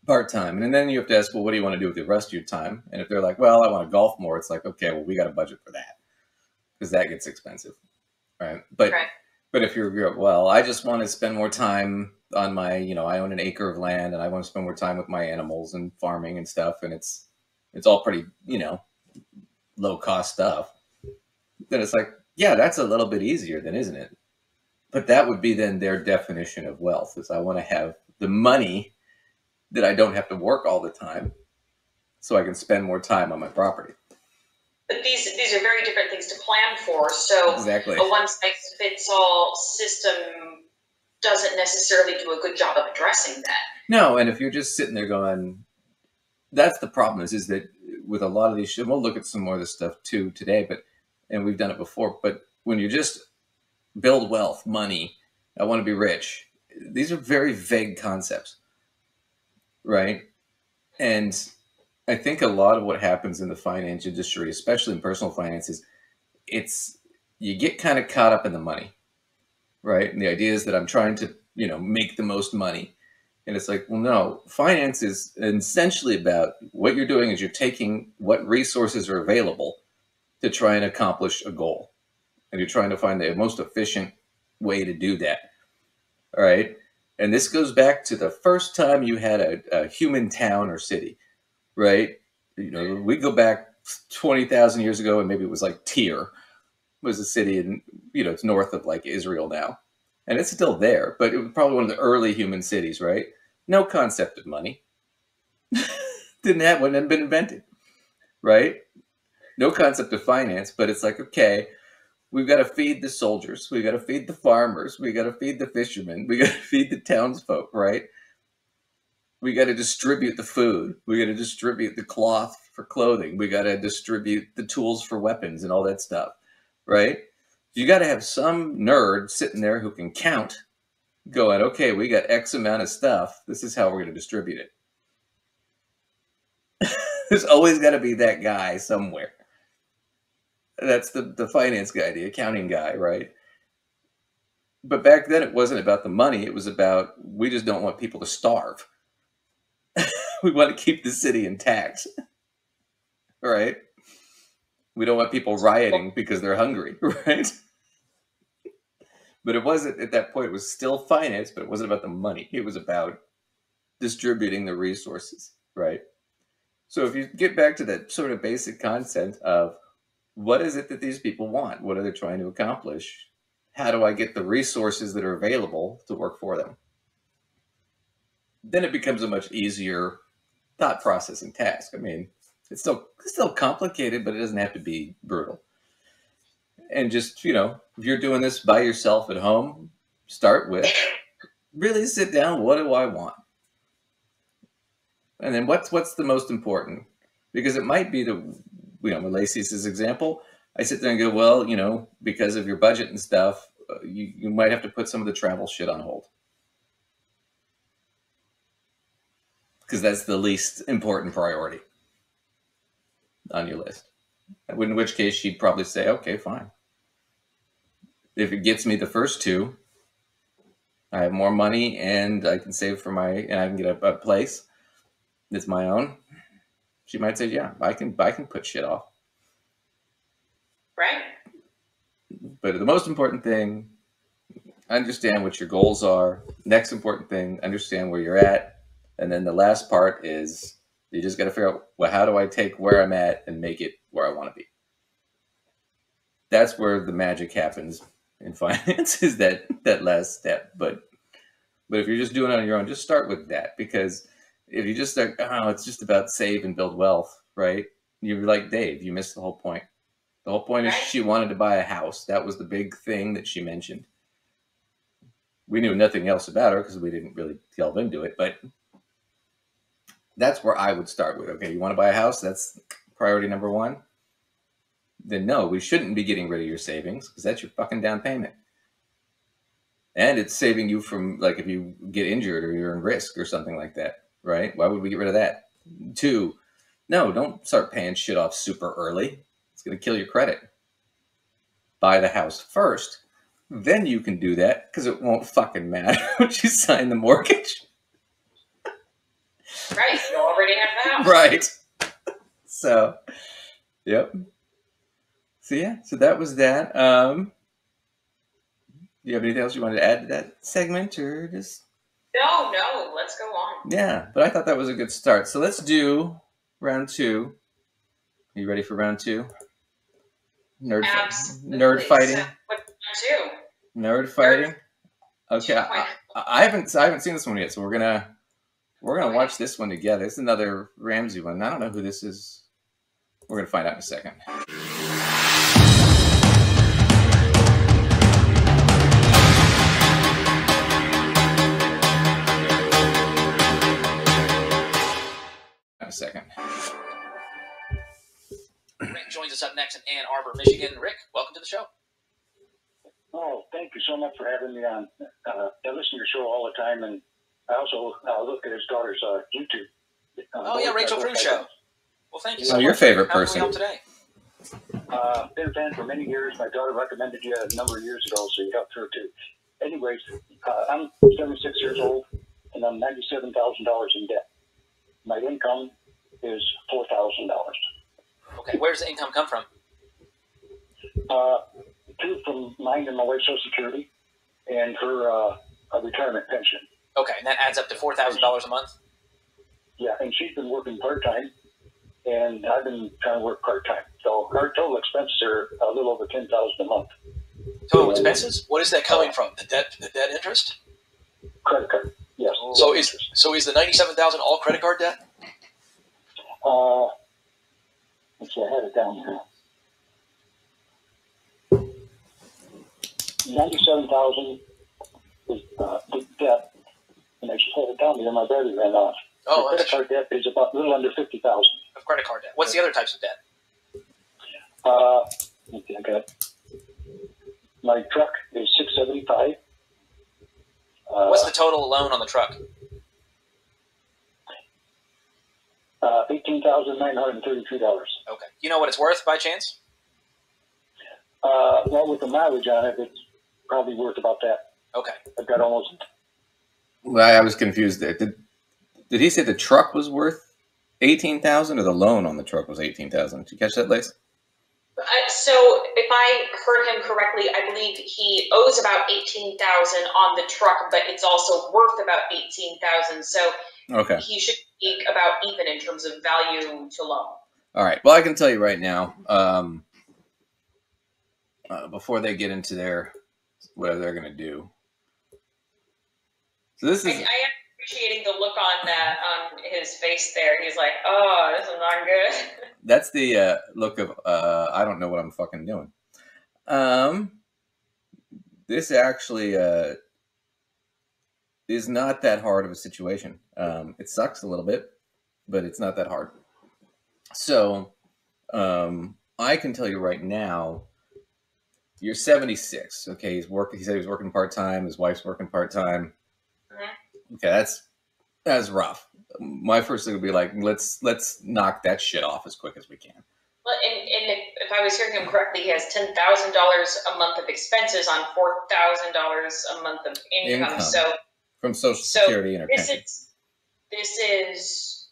Speaker 2: part-time. And then you have to ask, well, what do you want to do with the rest of your time? And if they're like, well, I want to golf more, it's like, okay, well, we got a budget for that, because that gets expensive. Right. But if you're, well, I just want to spend more time on my, you know, I own an acre of land and I want to spend more time with my animals and farming and stuff, and it's all pretty, you know, low cost stuff, then it's like, yeah, that's a little bit easier then, isn't it? But that would be then their definition of wealth, is I want to have the money that I don't have to work all the time so I can spend more time on my property.
Speaker 1: But these are very different things to plan for. So
Speaker 2: exactly.
Speaker 1: A one-size-fits-all system doesn't necessarily do a good job of addressing that.
Speaker 2: No, and if you're just sitting there going, that's the problem is that with a lot of these shit, we'll look at some more of this stuff too today, and we've done it before, but when you just build wealth, money, I want to be rich, these are very vague concepts, right? And I think a lot of what happens in the finance industry, especially in personal finances, you get kind of caught up in the money, right? And the idea is that I'm trying to, you know, make the most money. And it's like, well, no, finance is essentially about what you're doing is you're taking what resources are available to try and accomplish a goal. And you're trying to find the most efficient way to do that. All right. And this goes back to the first time you had a human town or city, right? You know, we go back 20,000 years ago, and maybe it was like Tyre was a city, and, you know, it's north of like Israel now. And it's still there, but it was probably one of the early human cities, right? No concept of money. Wouldn't have been invented, right? No concept of finance, but it's like, okay, we've got to feed the soldiers. We've got to feed the farmers. We got to feed the fishermen. We got to feed the townsfolk, right? We got to distribute the food. We got to distribute the cloth for clothing. We got to distribute the tools for weapons and all that stuff, right? You got to have some nerd sitting there who can count, going, okay, we got X amount of stuff. This is how we're going to distribute it. There's always got to be that guy somewhere. That's the finance guy, the accounting guy, right? But back then it wasn't about the money. It was about, we just don't want people to starve. We want to keep the city intact, right? We don't want people rioting because they're hungry, right? But it wasn't, at that point, it was still finance, but it wasn't about the money. It was about distributing the resources, right? So if you get back to that sort of basic concept of what is it that these people want? What are they trying to accomplish? How do I get the resources that are available to work for them? Then it becomes a much easier thought processing task. I mean, it's still complicated, but it doesn't have to be brutal. And just, if you're doing this by yourself at home, start with really sit down. What do I want? And then what's the most important? Because it might be with Lacey's example, I sit there and go, well, because of your budget and stuff, you might have to put some of the travel shit on hold. Because that's the least important priority on your list. In which case, she'd probably say, okay, fine. If it gets me the first two, I have more money and I can save and I can get a place that's my own. She might say, yeah, I can put shit off.
Speaker 1: Right.
Speaker 2: But the most important thing, understand what your goals are. Next important thing, understand where you're at. And then the last part is you just got to figure out, well, how do I take where I'm at and make it where I want to be? That's where the magic happens in finance, is that last step. But if you're just doing it on your own, just start with that. Because if you just start, it's just about save and build wealth, right? You're like Dave, you missed the whole point. The whole point is she wanted to buy a house. That was the big thing that she mentioned. We knew nothing else about her because we didn't really delve into it, but that's where I would start with. Okay, you want to buy a house? That's priority number one. Then no, we shouldn't be getting rid of your savings because that's your fucking down payment. And it's saving you from, like, if you get injured or you're in risk or something like that, right? Why would we get rid of that? 2, no, don't start paying shit off super early. It's going to kill your credit. Buy the house first. Then you can do that because it won't fucking matter when you sign the mortgage.
Speaker 1: Right, you already have the house.
Speaker 2: Right. So, yep. So yeah, so that was that. Do you have anything else you wanted to add to that segment, or just?
Speaker 1: No, let's go on.
Speaker 2: Yeah, but I thought that was a good start. So let's do round 2. Are you ready for round 2?
Speaker 1: Absolutely.
Speaker 2: Nerd fighting.
Speaker 1: So, what round 2?
Speaker 2: Nerd fighting. Okay, I haven't seen this one yet, so we're gonna watch this one together. It's another Ramsey one. I don't know who this is. We're gonna find out in a second.
Speaker 5: Rick joins us up next in Ann Arbor, Michigan. Rick, welcome to the show.
Speaker 6: Oh, thank you so much for having me on. I listen to your show all the time, and I also look at his daughter's YouTube.
Speaker 5: Rachel Cruz show. Well, thank you so much.
Speaker 2: Your favorite person.
Speaker 5: How can we help today?
Speaker 6: Been a fan for many years. My daughter recommended you a number of years ago, so you helped her too. Anyways, I'm 76 years old, and I'm $97,000 in debt. My income is $4,000.
Speaker 5: Okay, where does the income come from?
Speaker 6: 2 from mine and my wife's Social Security, and her retirement pension.
Speaker 5: Okay, and that adds up to $4,000 a month?
Speaker 6: Yeah, and she's been working part-time, and I've been trying to work part-time. So our total expenses are a little over $10,000 a month.
Speaker 5: Total expenses? What is that coming from? The debt interest?
Speaker 6: Credit card, yes.
Speaker 5: So is the $97,000 all credit card debt?
Speaker 6: Let's see, I had it down here. 97,000 is the debt, and I just had it down here. My battery ran off.
Speaker 5: Oh,
Speaker 6: the credit card debt is about a little under 50,000.
Speaker 5: Of credit card debt. What's the other types of debt?
Speaker 6: I got my truck is $675.
Speaker 5: What's the total loan on the truck?
Speaker 6: $18,932.
Speaker 5: Okay. You know what it's worth by chance?
Speaker 6: Well, with the mileage on it, it's probably worth about that.
Speaker 5: Okay.
Speaker 6: I've got almost.
Speaker 2: Well, I was confused there. Did he say the truck was worth 18,000, or the loan on the truck was 18,000? Did you catch that, Lace?
Speaker 1: So if I heard him correctly, I believe he owes about 18,000 on the truck, but it's also worth about 18,000. So
Speaker 2: Okay.
Speaker 1: he should be about even in terms of value to loan.
Speaker 2: All right. Well, I can tell you right now, before they get into their whatever they're going to do. So this is.
Speaker 1: I am appreciating the look on his face there. He's like, "Oh, this is not good."
Speaker 2: That's the look of I don't know what I'm fucking doing. This actually is not that hard of a situation. It sucks a little bit, but it's not that hard. So I can tell you right now, you're 76. Okay, he said he was working part-time. His wife's working part-time.
Speaker 1: Mm-hmm.
Speaker 2: Okay, that's rough. My first thing would be like, let's knock that shit off as quick as we can.
Speaker 1: Well, and if I was hearing him correctly, he has $10,000 a month of expenses on $4,000 a month of income. So
Speaker 2: from Social Security and
Speaker 1: pension. This is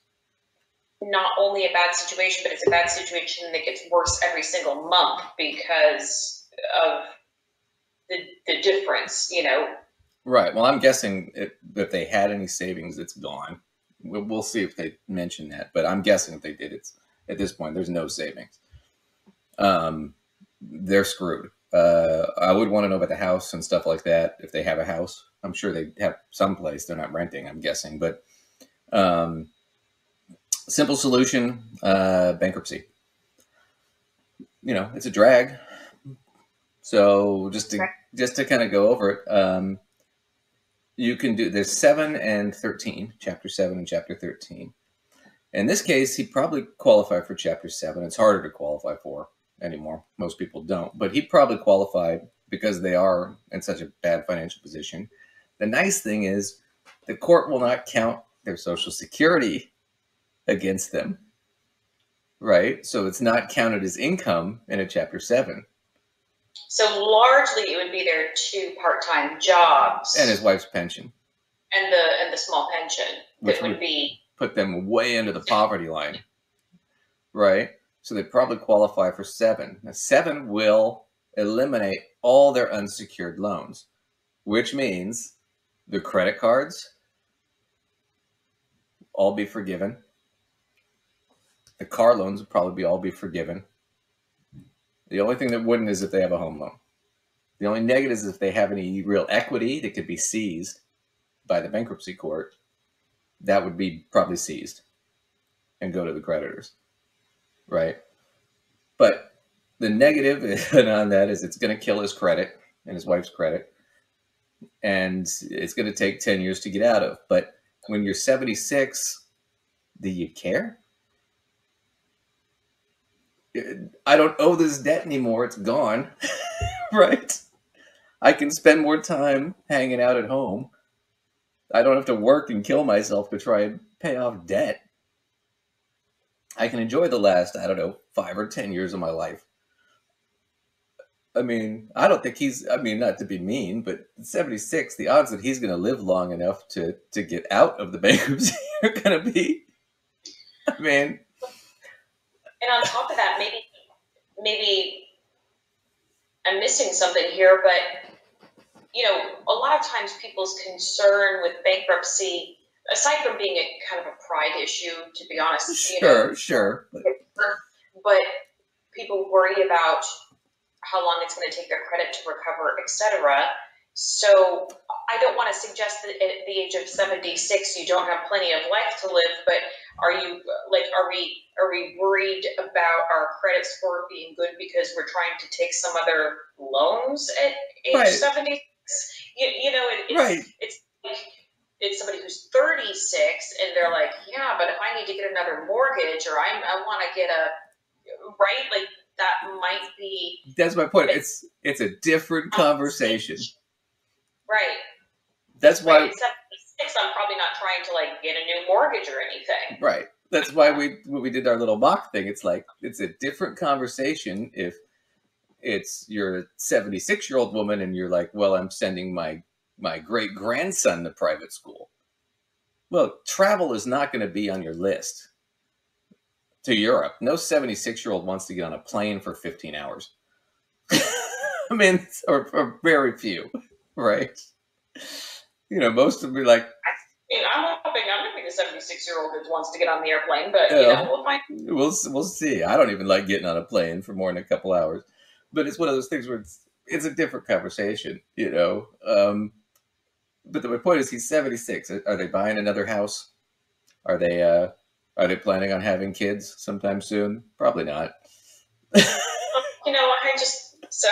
Speaker 1: not only a bad situation, but it's a bad situation that gets worse every single month because of the difference, you know.
Speaker 2: Right. Well, I'm guessing if they had any savings, it's gone. We'll see if they mention that, but I'm guessing if they did, it's at this point there's no savings. They're screwed. I would want to know about the house and stuff like that. If they have a house, I'm sure they have some place. They're not renting, I'm guessing. But simple solution: bankruptcy. You know, it's a drag. So just to kind of go over it. You can do, there's 7 and 13, chapter 7 and chapter 13. In this case, he'd probably qualify for chapter 7. It's harder to qualify for anymore. Most people don't. But he'd probably qualify because they are in such a bad financial position. The nice thing is the court will not count their Social Security against them. Right? So it's not counted as income in a chapter 7.
Speaker 1: So largely it would be their 2 part-time jobs.
Speaker 2: And his wife's pension.
Speaker 1: And the small pension. Which would be
Speaker 2: put them way under the poverty line. Right? So they probably qualify for 7. Now 7 will eliminate all their unsecured loans, which means the credit cards all be forgiven. The car loans would probably all be forgiven. The only thing that wouldn't is if they have a home loan. The only negative is if they have any real equity that could be seized by the bankruptcy court. That would be probably seized and go to the creditors, right? But the negative on that is it's going to kill his credit and his wife's credit, and it's going to take 10 years to get out of. But when you're 76, do you care? I don't owe this debt anymore. It's gone, right? I can spend more time hanging out at home. I don't have to work and kill myself to try and pay off debt. I can enjoy the last, 5 or 10 years of my life. I mean, I don't think not to be mean, but 76, the odds that he's going to live long enough to get out of the bankruptcy are going to be,
Speaker 1: And on top of that, maybe I'm missing something here, but, you know, a lot of times people's concern with bankruptcy, aside from being a kind of a pride issue, to be honest,
Speaker 2: Sure.
Speaker 1: But people worry about how long it's going to take their credit to recover, etc. So I don't want to suggest that at the age of 76 you don't have plenty of life to live, but are we worried about our credit score being good because we're trying to take some other loans at age 76? It's somebody who's 36 and they're like, yeah, but if I need to get another mortgage or I want to get that might be.
Speaker 2: That's my point. It's a different conversation.
Speaker 1: Right.
Speaker 2: That's why.
Speaker 1: Right, at 76, I'm probably not trying to like get a new mortgage or anything.
Speaker 2: Right. That's why we did our little mock thing. It's like it's a different conversation if it's you're a 76-year-old woman and you're like, well, I'm sending my great grandson to private school. Well, travel is not going to be on your list to Europe. No 76-year-old wants to get on a plane for 15 hours. I mean, or very few, right? You know, most of them are like,
Speaker 1: I'm hoping I'm going to be the 76-year-old that wants to get on the airplane, but you know, we'll find.
Speaker 2: We'll see. I don't even like getting on a plane for more than a couple hours, but it's one of those things where it's a different conversation, you know. But my point is, he's 76. Are they buying another house? Are they planning on having kids sometime soon? Probably not.
Speaker 1: You know, so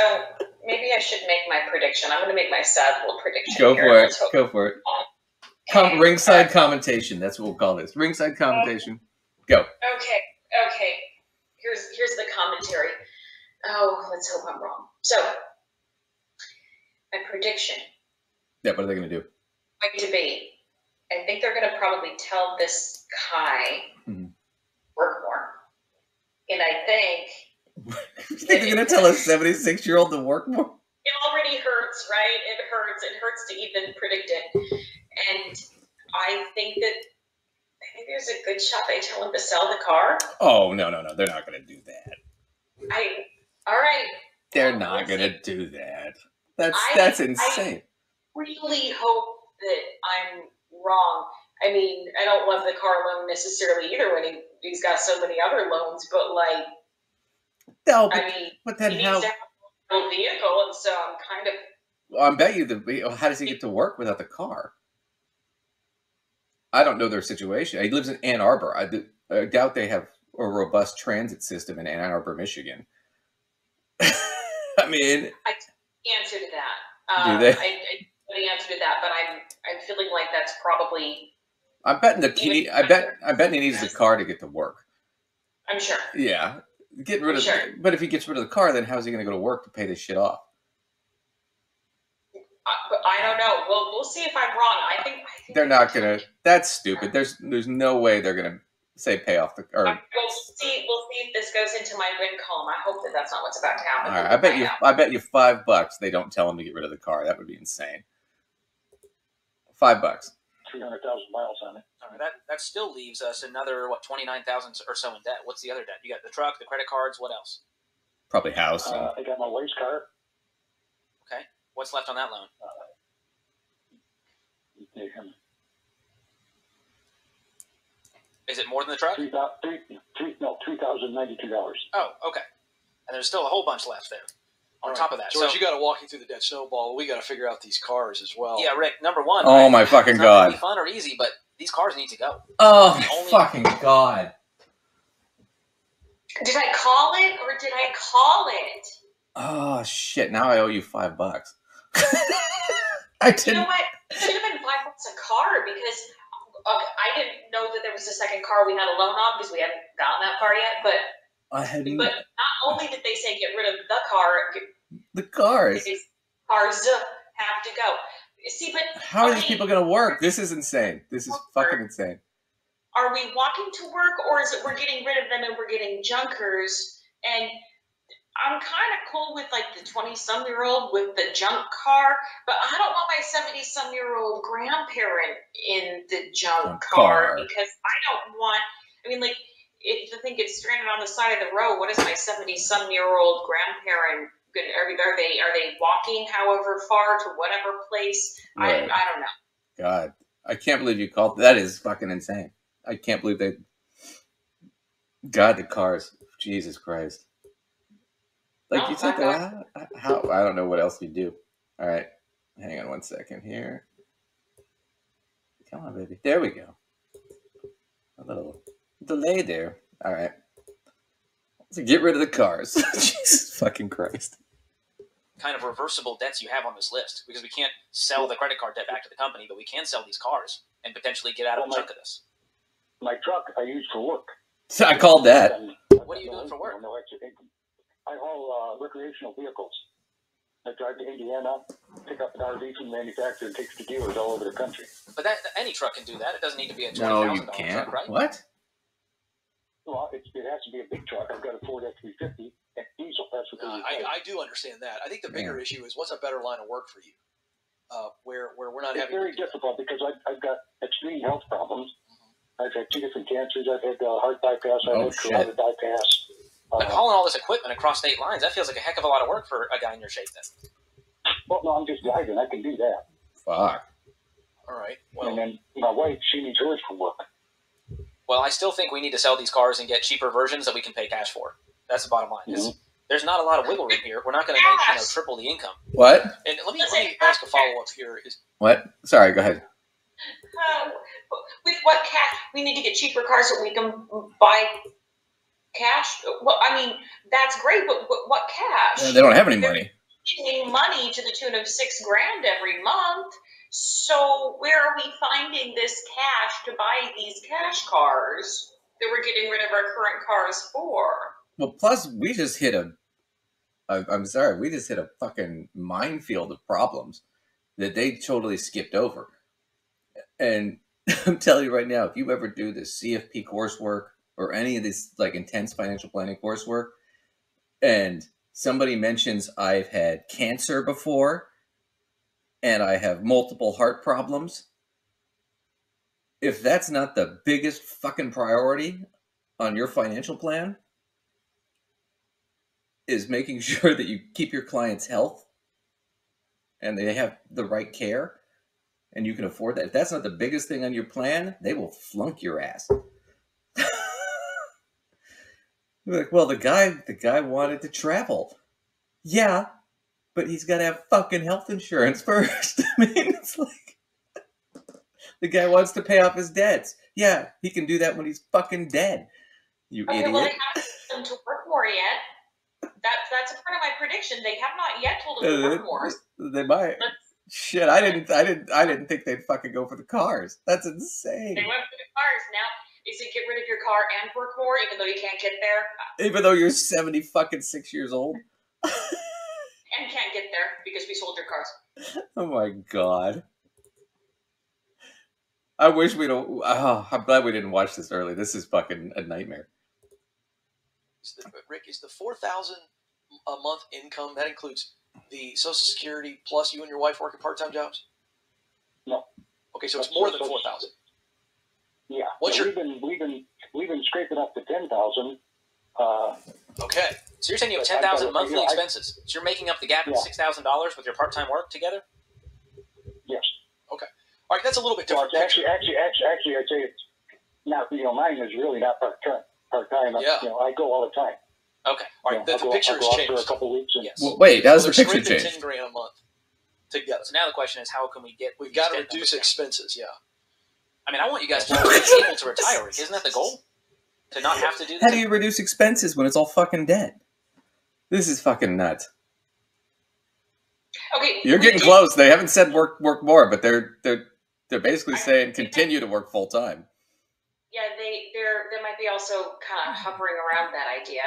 Speaker 1: maybe I should make my prediction. I'm going to make my sad little prediction.
Speaker 2: Go
Speaker 1: here.
Speaker 2: for it. Ringside commentation. That's what we'll call this. Ringside commentation. Go.
Speaker 1: Okay. Here's the commentary. Oh, let's hope I'm wrong. So, my prediction.
Speaker 2: Yeah, what are they going to do?
Speaker 1: Going to be, I think they're going to probably tell this Kai work more. And I think...
Speaker 2: You think they're going to tell a 76-year-old to work more?
Speaker 1: It already hurts, right? It hurts. It hurts to even predict it. And I think there's a good shot they tell him to sell the car.
Speaker 2: Oh, no. They're not going to do that.
Speaker 1: All right.
Speaker 2: They're not going to do that. That's insane.
Speaker 1: I really hope that I'm wrong. I mean, I don't love the car loan necessarily either when he's got so many other loans, but like,
Speaker 2: no,
Speaker 1: but then he needs to have a vehicle, and so I'm kind of.
Speaker 2: Well, I bet you how does he get to work without the car? I don't know their situation. He lives in Ann Arbor. I doubt they have a robust transit system in Ann Arbor, Michigan. I mean,
Speaker 1: I answer to that.
Speaker 2: Do they?
Speaker 1: I the answer to that, but I'm feeling like that's probably.
Speaker 2: I'm betting I bet he needs the car to get to work.
Speaker 1: I'm sure.
Speaker 2: Yeah, but if he gets rid of the car, then how's he going to go to work to pay this shit off?
Speaker 1: I don't know. We'll see if I'm wrong. I think
Speaker 2: they're not gonna. That's stupid. There's no way they're gonna say pay off the. Or
Speaker 1: we'll see if this goes into my win column. I hope that's not what's about to happen.
Speaker 2: All right, I bet you $5 they don't tell him to get rid of the car. That would be insane. $5.
Speaker 6: 300,000 miles on it.
Speaker 5: All right, that still leaves us another 29,000 or so in debt. What's the other debt? You got the truck, the credit cards. What else?
Speaker 2: Probably house.
Speaker 6: I got my wife's car.
Speaker 5: Okay, what's left on that loan? Is it more than the truck?
Speaker 6: $3,092.
Speaker 5: Oh, okay. And there's still a whole bunch left there. On top of that,
Speaker 7: George, you got to walk you through the debt snowball. We got to figure out these cars as well.
Speaker 5: Yeah, Rick. Number one.
Speaker 2: Oh my fucking god!
Speaker 5: It's not gonna be fun or easy, but these cars need to go.
Speaker 2: Oh fucking god!
Speaker 1: Did I call it or did I call it?
Speaker 2: Oh shit! Now I owe you $5. I didn't.
Speaker 1: You know what? It should have been $5 a car because I didn't know that there was a second car we had a loan on because we hadn't gotten that far yet. But not only did they say get rid of the car,
Speaker 2: the cars
Speaker 1: have to go. See, but
Speaker 2: how are these people going to work? This is insane. This is fucking insane.
Speaker 1: Are we walking to work, or is it we're getting rid of them and we're getting junkers? And I'm kind of cool with like the 20-some-year-old with the junk car, but I don't want my 70-some-year-old grandparent in the junk car because I don't want. I mean, like if the thing gets stranded on the side of the road, what is my 70-some-year-old grandparent? Are they walking however far to whatever place? Right. I don't know.
Speaker 2: God, I can't believe you called. That is fucking insane. I can't believe they. God, the cars. Jesus Christ. Like you said, how I don't know what else you do. All right, hang on one second here. Come on, baby. There we go. A little delay there. All right. So get rid of the cars. Jesus fucking Christ.
Speaker 5: Kind of reversible debts you have on this list because we can't sell the credit card debt back to the company, but we can sell these cars and potentially get out of a chunk of this.
Speaker 6: My truck I use for work.
Speaker 2: So I called that.
Speaker 5: What are you doing for work?
Speaker 6: I haul recreational vehicles. I drive to Indiana, pick up an RV from the manufacturer, and takes to dealers all over the country.
Speaker 5: But any truck can do that. It doesn't need to be a $20,000
Speaker 2: No, you can't.
Speaker 5: truck, right?
Speaker 2: What?
Speaker 6: Well, it has to be a big truck. I've got a Ford F-350 and diesel. That's what they
Speaker 7: I do understand that. I think the bigger issue is what's a better line of work for you, where we're not
Speaker 6: It's
Speaker 7: having.
Speaker 6: very difficult because I've got extreme health problems. I've had 2 different cancers. I've had heart bypass. I've had carotid bypass.
Speaker 5: But hauling all this equipment across state lines, that feels like a heck of a lot of work for a guy in your shape then.
Speaker 6: Well, no, I'm just driving. I can do that.
Speaker 2: Fuck.
Speaker 7: All right. Well,
Speaker 6: And then my wife, she needs hers for work.
Speaker 5: Well, I still think we need to sell these cars and get cheaper versions that we can pay cash for. That's the bottom line.
Speaker 6: Mhm.
Speaker 5: There's not a lot of wiggle room here. We're not going to make triple the income.
Speaker 2: What?
Speaker 5: And let me ask a follow up here.
Speaker 2: What? Sorry, go ahead.
Speaker 1: With what cash? We need to get cheaper cars so we can buy cash. Well, I mean, that's great, but what cash?
Speaker 2: They don't have any money.
Speaker 1: They're getting money to the tune of $6,000 every month. So where are we finding this cash to buy these cash cars that we're getting rid of our current cars for?
Speaker 2: Well, plus we just hit I'm sorry, we just hit a fucking minefield of problems that they totally skipped over. And I'm telling you right now, if you ever do this CFP coursework or any of this like intense financial planning coursework, and somebody mentions I've had cancer before and I have multiple heart problems, if that's not the biggest fucking priority on your financial plan, is making sure that you keep your client's health and they have the right care and you can afford that. If that's not the biggest thing on your plan, they will flunk your ass. Like, well, the guy wanted to travel. Yeah, but he's got to have fucking health insurance first. I mean, it's like the guy wants to pay off his debts. Yeah, he can do that when he's fucking dead. You idiot.
Speaker 1: Well, they haven't told them to work more yet. That's a part of my prediction. They have not yet told them to work more.
Speaker 2: They might. Shit, I didn't think they'd fucking go for the cars. That's insane.
Speaker 1: They went for the cars. Now, is it get rid of your car and work more, even though you can't get there?
Speaker 2: Even though you're 76 years old?
Speaker 1: And can't get there because we sold your cars.
Speaker 2: Oh my god. I wish we don't. Oh, I'm glad we didn't watch this early. This is fucking a nightmare.
Speaker 7: Rick, is the $4,000 a month income that includes the Social Security plus you and your wife working part-time jobs?
Speaker 6: No.
Speaker 7: Okay, so it's more than 4,000.
Speaker 6: Yeah.
Speaker 7: What's
Speaker 6: we've been scraping up to 10,000.
Speaker 5: Okay, so you're saying you have 10,000 monthly expenses. So you're making up the gap of $6,000 with your part-time work together?
Speaker 6: Yes.
Speaker 5: Okay. All right, that's a little bit different.
Speaker 6: Well, actually, I'd say it's not. Mine is really not part-time.
Speaker 5: Yeah.
Speaker 6: I go all the time.
Speaker 5: Okay. All right. The picture has changed.
Speaker 6: For a couple weeks. And,
Speaker 5: yes.
Speaker 2: Well, wait, how's the
Speaker 7: so
Speaker 2: picture change?
Speaker 7: $10,000 a month together.
Speaker 5: So now the question is, how can we get?
Speaker 7: We've got to reduce expenses. Yeah.
Speaker 5: I mean, I want you guys to be able to retire. Isn't that the goal? To not have to do this?
Speaker 2: How do you reduce expenses when it's all fucking dead? This is fucking nuts.
Speaker 1: Okay.
Speaker 2: You're getting close. They haven't said work more, but they're basically saying continue to work full time.
Speaker 1: Yeah, they might be also kind of hovering around that idea.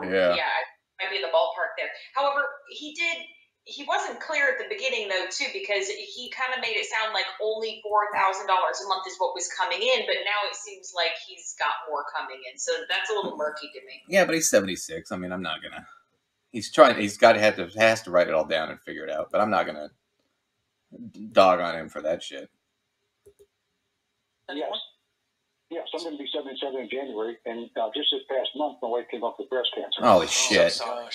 Speaker 2: Yeah.
Speaker 1: I might be in the ballpark there. However, he wasn't clear at the beginning though too, because he kind of made it sound like only $4,000 a month is what was coming in, but now it seems like he's got more coming in. So that's a little murky to me.
Speaker 2: Yeah, but he's 76. I mean, I'm not gonna. He's trying. Has to write it all down and figure it out. But I'm not gonna dog on him for that shit.
Speaker 6: Yes. Yes, I'm going to be 77 in January, and just this past month, my wife came up with breast cancer.
Speaker 2: Holy shit!
Speaker 6: So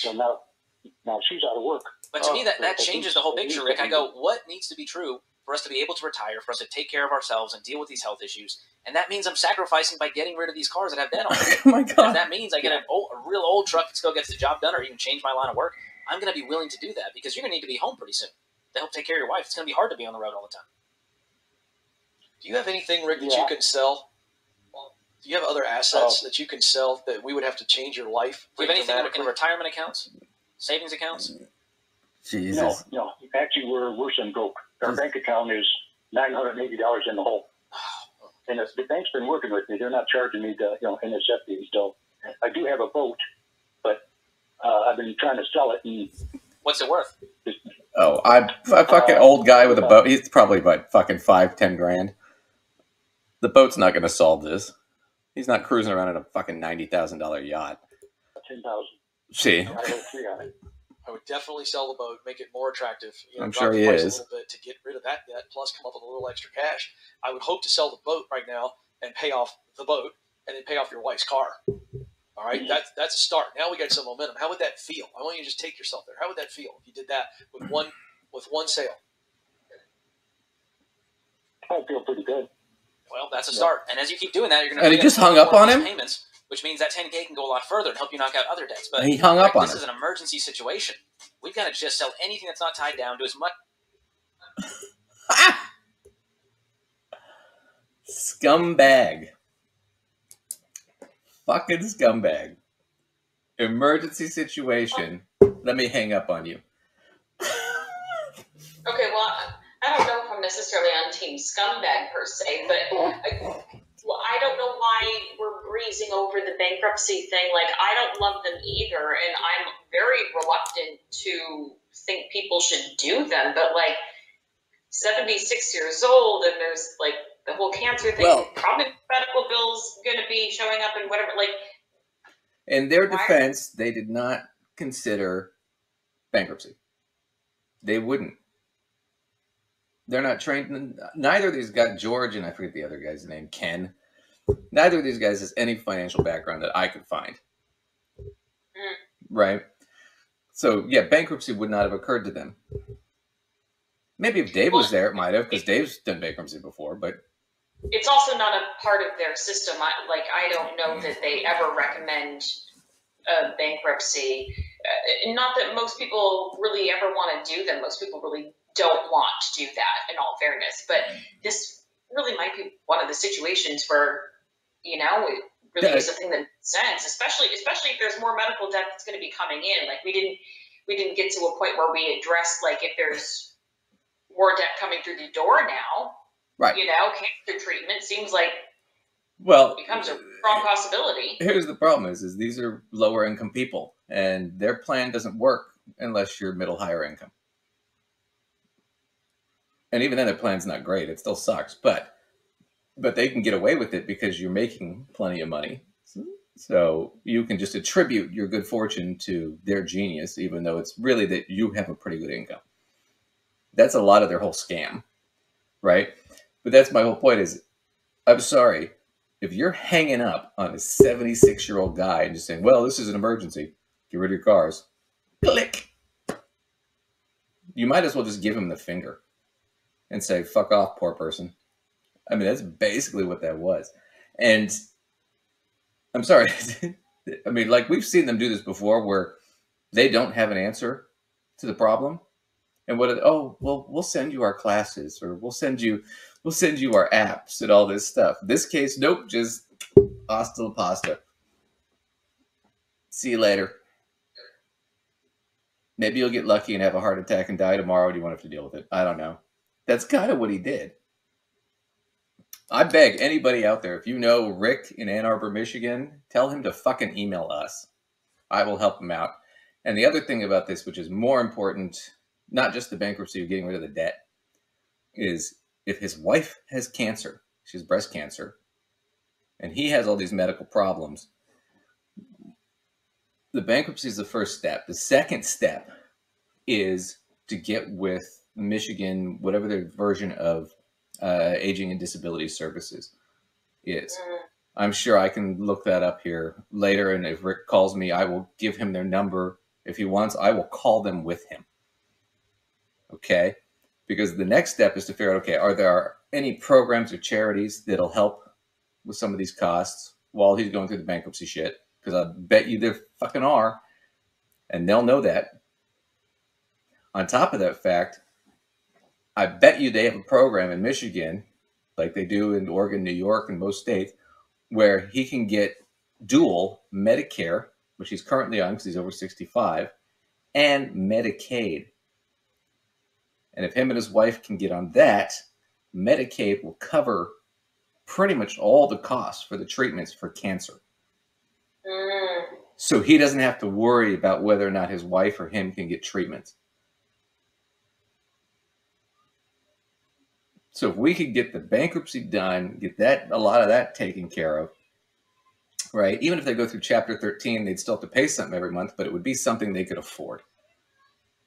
Speaker 6: now she's out of work.
Speaker 5: But to me, that changes the whole picture, Rick. I go, what needs to be true for us to be able to retire, for us to take care of ourselves and deal with these health issues? And that means I'm sacrificing by getting rid of these cars that have debt on them.
Speaker 2: Oh my god!
Speaker 5: If that means I get a real old truck that still gets the job done, or even change my line of work, I'm going to be willing to do that because you're going to need to be home pretty soon to help take care of your wife. It's going to be hard to be on the road all the time.
Speaker 7: Do you have anything, Rick, that you can sell? Do you have other assets that you can sell that we would have to change your life?
Speaker 5: Do you have anything in retirement accounts? Savings accounts?
Speaker 2: Jesus.
Speaker 6: No. Actually, we're worse than broke. Our bank account is $980 in the hole. And the bank's been working with me. They're not charging me the NSF fees. So I do have a boat, but I've been trying to sell it. And
Speaker 5: what's it worth?
Speaker 2: Oh, I'm a fucking old guy with a boat. He's probably about fucking $5-10 grand. The boat's not going to solve this. He's not cruising around in a fucking $90,000 yacht.
Speaker 6: 10,000.
Speaker 2: See,
Speaker 6: I got 3 on it.
Speaker 7: I would definitely sell the boat, make it more attractive.
Speaker 2: I'm
Speaker 7: drop
Speaker 2: sure
Speaker 7: the
Speaker 2: he
Speaker 7: price
Speaker 2: is.
Speaker 7: a little bit to get rid of that debt, plus come up with a little extra cash. I would hope to sell the boat right now and pay off the boat, and then pay off your wife's car. All right, that's a start. Now we got some momentum. How would that feel? I want you to just take yourself there. How would that feel if you did that with one sale?
Speaker 6: I feel pretty good.
Speaker 5: Well, that's a start. And as you keep doing that, you're going to.
Speaker 2: And he just hung up on him?
Speaker 5: Payments, which means that 10K can go a lot further and help you knock out other debts. But
Speaker 2: he hung up on
Speaker 5: this
Speaker 2: him.
Speaker 5: is an emergency situation. We've got to just sell anything that's not tied down to as much.
Speaker 2: Scumbag. Fucking scumbag. Emergency situation. Let me hang up on you.
Speaker 1: Okay, well, I don't know if I'm necessarily on team scumbag per se, but I don't know why we're breezing over the bankruptcy thing. Like, I don't love them either, and I'm very reluctant to think people should do them, but like 76 years old, and there's like the whole cancer thing,
Speaker 2: Well,
Speaker 1: probably medical bills going to be showing up and whatever. Like,
Speaker 2: in their defense, they did not consider bankruptcy. They wouldn't. They're not trained. Neither of these guys, George and I forget the other guy's name, Ken. Neither of these guys has any financial background that I could find. Right? So, yeah, bankruptcy would not have occurred to them. Maybe if Dave was there, it might have, because Dave's done bankruptcy before, but...
Speaker 1: It's also not a part of their system. I don't know that they ever recommend bankruptcy. Not that most people really ever want to do them. Most people really don't want to do that, in all fairness. But this really might be one of the situations where, it really is a thing that makes sense, especially if there's more medical debt that's going to be coming in. Like, we didn't get to a point where we addressed, like, if there's more debt coming through the door now.
Speaker 2: Right.
Speaker 1: Cancer treatment seems like becomes a strong possibility.
Speaker 2: Here's the problem is these are lower income people, and their plan doesn't work unless you're middle higher income. And even then, their plan's not great. It still sucks, but they can get away with it because you're making plenty of money. So you can just attribute your good fortune to their genius, even though it's really that you have a pretty good income. That's a lot of their whole scam, right? But that's my whole point is, I'm sorry, if you're hanging up on a 76-year-old guy and just saying, well, this is an emergency, get rid of your cars, click. You might as well just give him the finger and say, fuck off, poor person. I mean, that's basically what that was. And I'm sorry. I mean, like, we've seen them do this before where they don't have an answer to the problem. And we'll send you our classes, or we'll send you our apps and all this stuff. This case, nope, just hasta la pasta. See you later. Maybe you'll get lucky and have a heart attack and die tomorrow, and you won't have to deal with it. I don't know. That's kind of what he did. I beg anybody out there, if you know Rick in Ann Arbor, Michigan, tell him to fucking email us. I will help him out. And the other thing about this, which is more important, not just the bankruptcy of getting rid of the debt, is if his wife has cancer, she has breast cancer, and he has all these medical problems, the bankruptcy is the first step. The second step is to get with Michigan, whatever their version of aging and disability services is. I'm sure I can look that up here later, and if Rick calls me, I will give him their number. If he wants, I will call them with him. Okay? Because the next step is to figure out, okay, are there any programs or charities that'll help with some of these costs while he's going through the bankruptcy shit? Because I bet you there fucking are. And they'll know that. On top of that fact, I bet you they have a program in Michigan, like they do in Oregon, New York, and most states, where he can get dual Medicare, which he's currently on because he's over 65, and Medicaid. And if him and his wife can get on that, Medicaid will cover pretty much all the costs for the treatments for cancer. So he doesn't have to worry about whether or not his wife or him can get treatment. So if we could get the bankruptcy done, get a lot of that taken care of, right? Even if they go through Chapter 13, they'd still have to pay something every month, but it would be something they could afford.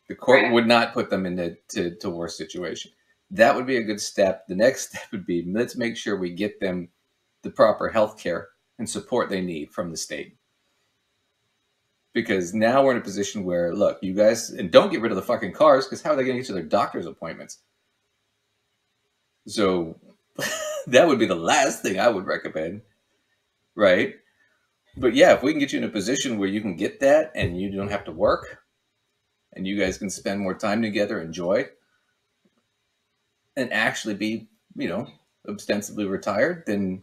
Speaker 2: The court would not put them into to worse situation. That would be a good step. The next step would be, let's make sure we get them the proper health care and support they need from the state. Because now we're in a position where, look, you guys, and don't get rid of the fucking cars, because how are they going to get to their doctor's appointments? So that would be the last thing I would recommend, right? But yeah, if we can get you in a position where you can get that and you don't have to work and you guys can spend more time together, enjoy, and actually be, ostensibly retired, then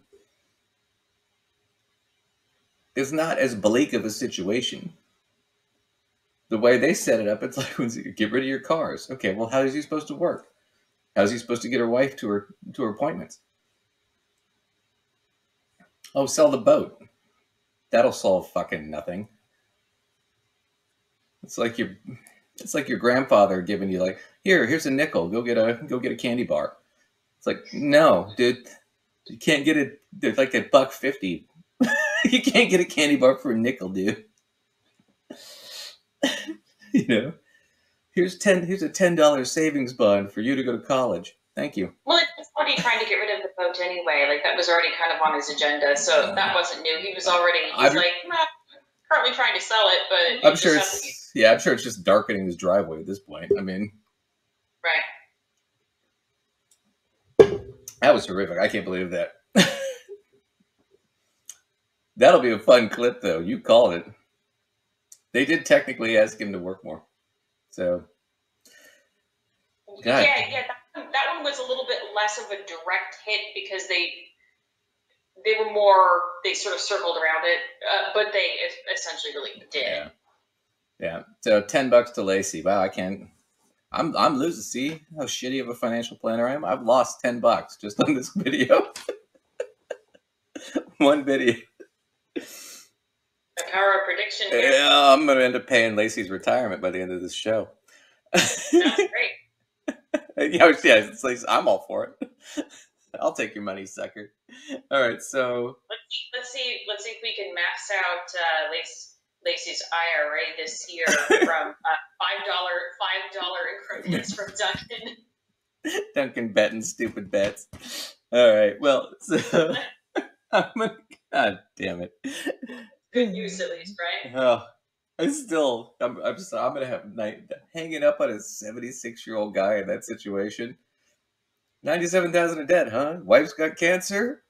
Speaker 2: it's not as bleak of a situation. The way they set it up, it's like, get rid of your cars. Okay, well, how is he supposed to work? How's he supposed to get her wife to her appointments? Oh, sell the boat. That'll solve fucking nothing. It's like your grandfather giving you like, here's a nickel. Go get a candy bar. It's like, no, dude, you can't get it. They're like $1.50. You can't get a candy bar for a nickel, dude. Here's a $10 savings bond for you to go to college. Thank you.
Speaker 1: Well, it's already trying to get rid of the boat anyway. Like, that was already kind of on his agenda, so that wasn't new. He was already, currently trying to sell it, but
Speaker 2: I'm sure it's just darkening his driveway at this point. I mean,
Speaker 1: right.
Speaker 2: That was horrific. I can't believe that. That'll be a fun clip, though. You called it. They did technically ask him to work more. So, God.
Speaker 1: Yeah, that one was a little bit less of a direct hit because they sort of circled around it, but they essentially really did.
Speaker 2: Yeah. So $10 to Lacey. Wow, I'm losing. See how shitty of a financial planner I am? I've lost $10 just on this video. One video.
Speaker 1: The power of prediction here.
Speaker 2: Yeah, I'm going to end up paying Lacey's retirement by the end of this show.
Speaker 1: That's great.
Speaker 2: It's like, I'm all for it. I'll take your money, sucker. All right, so
Speaker 1: let's see if we can max out Lacey's IRA this year from $5 increments from Duncan.
Speaker 2: Duncan betting stupid bets. All right, well, so God damn it.
Speaker 1: Good news, at least, right?
Speaker 2: Oh, I'm gonna have hanging up on a 76-year-old guy in that situation. 97,000 in debt, huh? Wife's got cancer.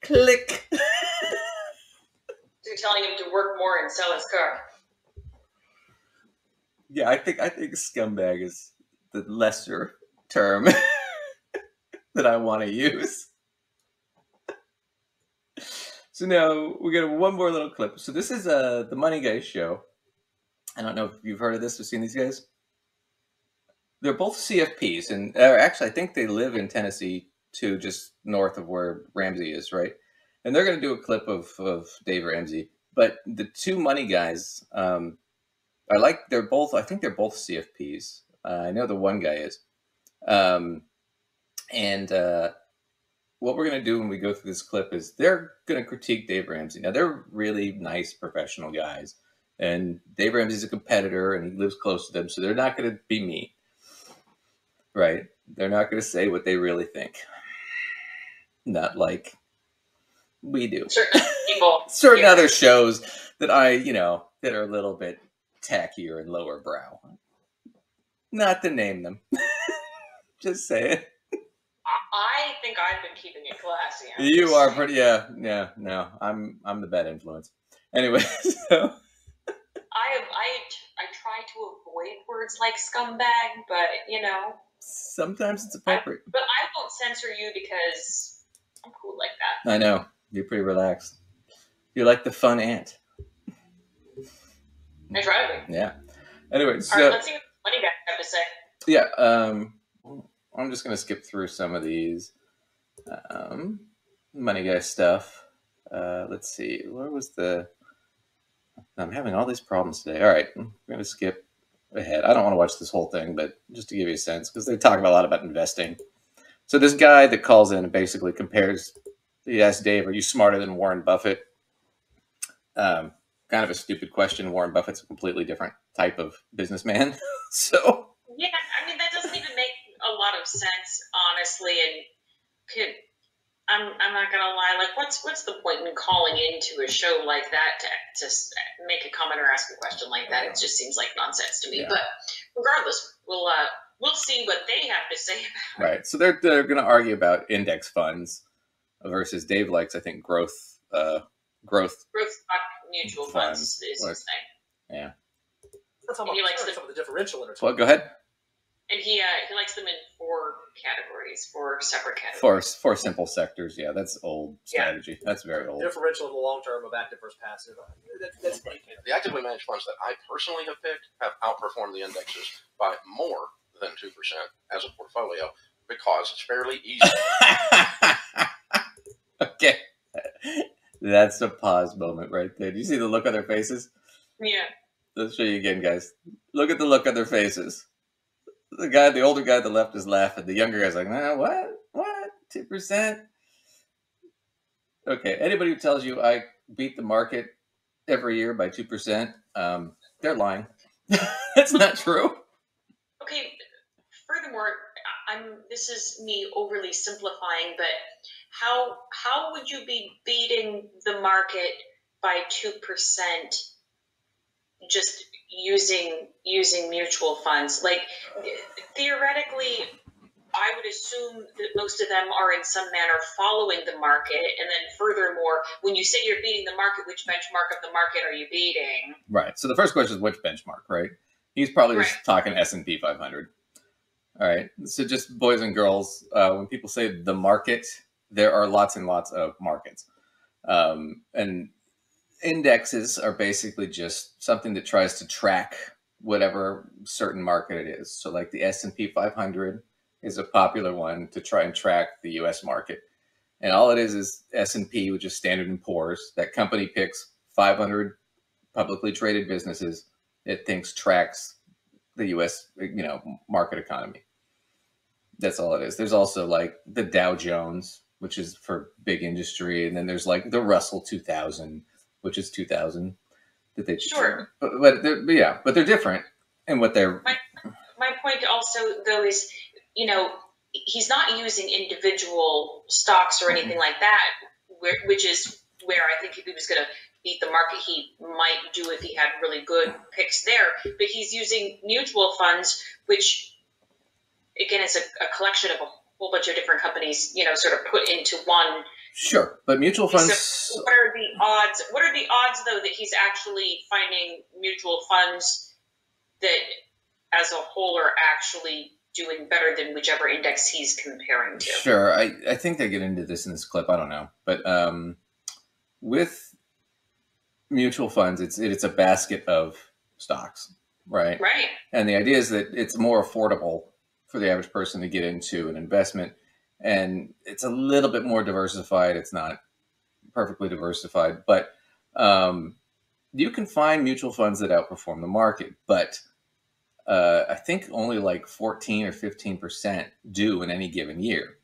Speaker 2: Click.
Speaker 1: So you're telling him to work more and sell his car.
Speaker 2: Yeah, I think scumbag is the lesser term that I want to use. So now we got one more little clip. So this is the Money Guys show. I don't know if you've heard of this or seen these guys. They're both CFPs, and actually I think they live in Tennessee too, just north of where Ramsey is, right? And they're going to do a clip of Dave Ramsey. But the two Money Guys, I think they're both CFPs. I know the one guy is. What we're going to do when we go through this clip is they're going to critique Dave Ramsey. Now, they're really nice professional guys. And Dave Ramsey's a competitor, and he lives close to them, so they're not going to be mean. Right? They're not going to say what they really think. Not like we do.
Speaker 1: Certain people.
Speaker 2: Certain other shows that that are a little bit tackier and lower brow. Not to name them. Just saying.
Speaker 1: I think I've been keeping it classy.
Speaker 2: You are pretty, no, I'm the bad influence. Anyway, so.
Speaker 1: I try to avoid words like scumbag, but,
Speaker 2: Sometimes it's appropriate.
Speaker 1: But I won't censor you because I'm cool like that.
Speaker 2: I know. You're pretty relaxed. You're like the fun ant.
Speaker 1: I try to be.
Speaker 2: Yeah. Anyway, so.
Speaker 1: All right, let's see what the Money Guys have to say.
Speaker 2: Yeah, I'm just going to skip through some of these Money Guy stuff. Let's see. Where was I'm having all these problems today. All right. I'm going to skip ahead. I don't want to watch this whole thing, but just to give you a sense, because they talk a lot about investing. So this guy that calls in and basically compares, he asks Dave, are you smarter than Warren Buffett? Kind of a stupid question. Warren Buffett's a completely different type of businessman. So
Speaker 1: yeah, I mean, that doesn't even make a lot of sense, honestly. And I'm not gonna lie. Like, what's the point in calling into a show like that to make a comment or ask a question like that? It just seems like nonsense to me.
Speaker 2: Yeah.
Speaker 1: But regardless, we'll see what they have to say about it.
Speaker 2: right. So they're going to argue about index funds versus Dave likes, I think, growth
Speaker 1: Stock mutual funds is his thing.
Speaker 2: Yeah.
Speaker 7: That's how
Speaker 1: And he
Speaker 7: much
Speaker 1: likes
Speaker 7: some of the differential in it.
Speaker 2: Well, go ahead.
Speaker 1: And he likes them in 4 separate categories.
Speaker 2: Four simple sectors. Yeah, that's old strategy. That's very old.
Speaker 7: Differential in the long term of active versus passive. That's
Speaker 3: The actively managed funds that I personally have picked have outperformed the indexes by more than 2% as a portfolio because it's fairly easy.
Speaker 2: Okay. That's a pause moment right there. Do you see the look on their faces?
Speaker 1: Yeah.
Speaker 2: Let's show you again, guys. Look at the look on their faces. The older guy on the left is laughing. The younger guy's like, nah, what? 2%? Okay. Anybody who tells you I beat the market every year by 2%, they're lying. That's not true.
Speaker 1: Okay. Furthermore, this is me overly simplifying, but how would you be beating the market by 2% just using mutual funds? Like, theoretically, I would assume that most of them are in some manner following the market. And then furthermore, when you say you're beating the market, which benchmark of the market are you beating?
Speaker 2: Right. So the first question is which benchmark, right? He's probably just talking S&P 500. All right. So just boys and girls, when people say the market, there are lots and lots of markets. And indexes are basically just something that tries to track whatever certain market it is. So like the S&P 500 is a popular one to try and track the US market. And all it is S&P, which is Standard & Poor's. That company picks 500 publicly traded businesses it thinks tracks the US, market economy. That's all it is. There's also like the Dow Jones, which is for big industry. And then there's like the Russell 2000, which is 2000 that they
Speaker 1: Sure.
Speaker 2: But they're different in what they're.
Speaker 1: My point also though is, he's not using individual stocks or anything like that, which is where I think if he was going to beat the market, he might do if he had really good picks there. But he's using mutual funds, which again is a collection of a whole bunch of different companies, sort of put into one.
Speaker 2: Sure, but mutual funds.
Speaker 1: So what are the odds? What are the odds, though, that he's actually finding mutual funds that, as a whole, are actually doing better than whichever index he's comparing to?
Speaker 2: Sure, I think they get into this in this clip. I don't know, but with mutual funds, it's a basket of stocks, right?
Speaker 1: Right.
Speaker 2: And the idea is that it's more affordable for the average person to get into an investment. And it's a little bit more diversified. It's not perfectly diversified, but you can find mutual funds that outperform the market. But I think only like 14 or 15% do in any given year.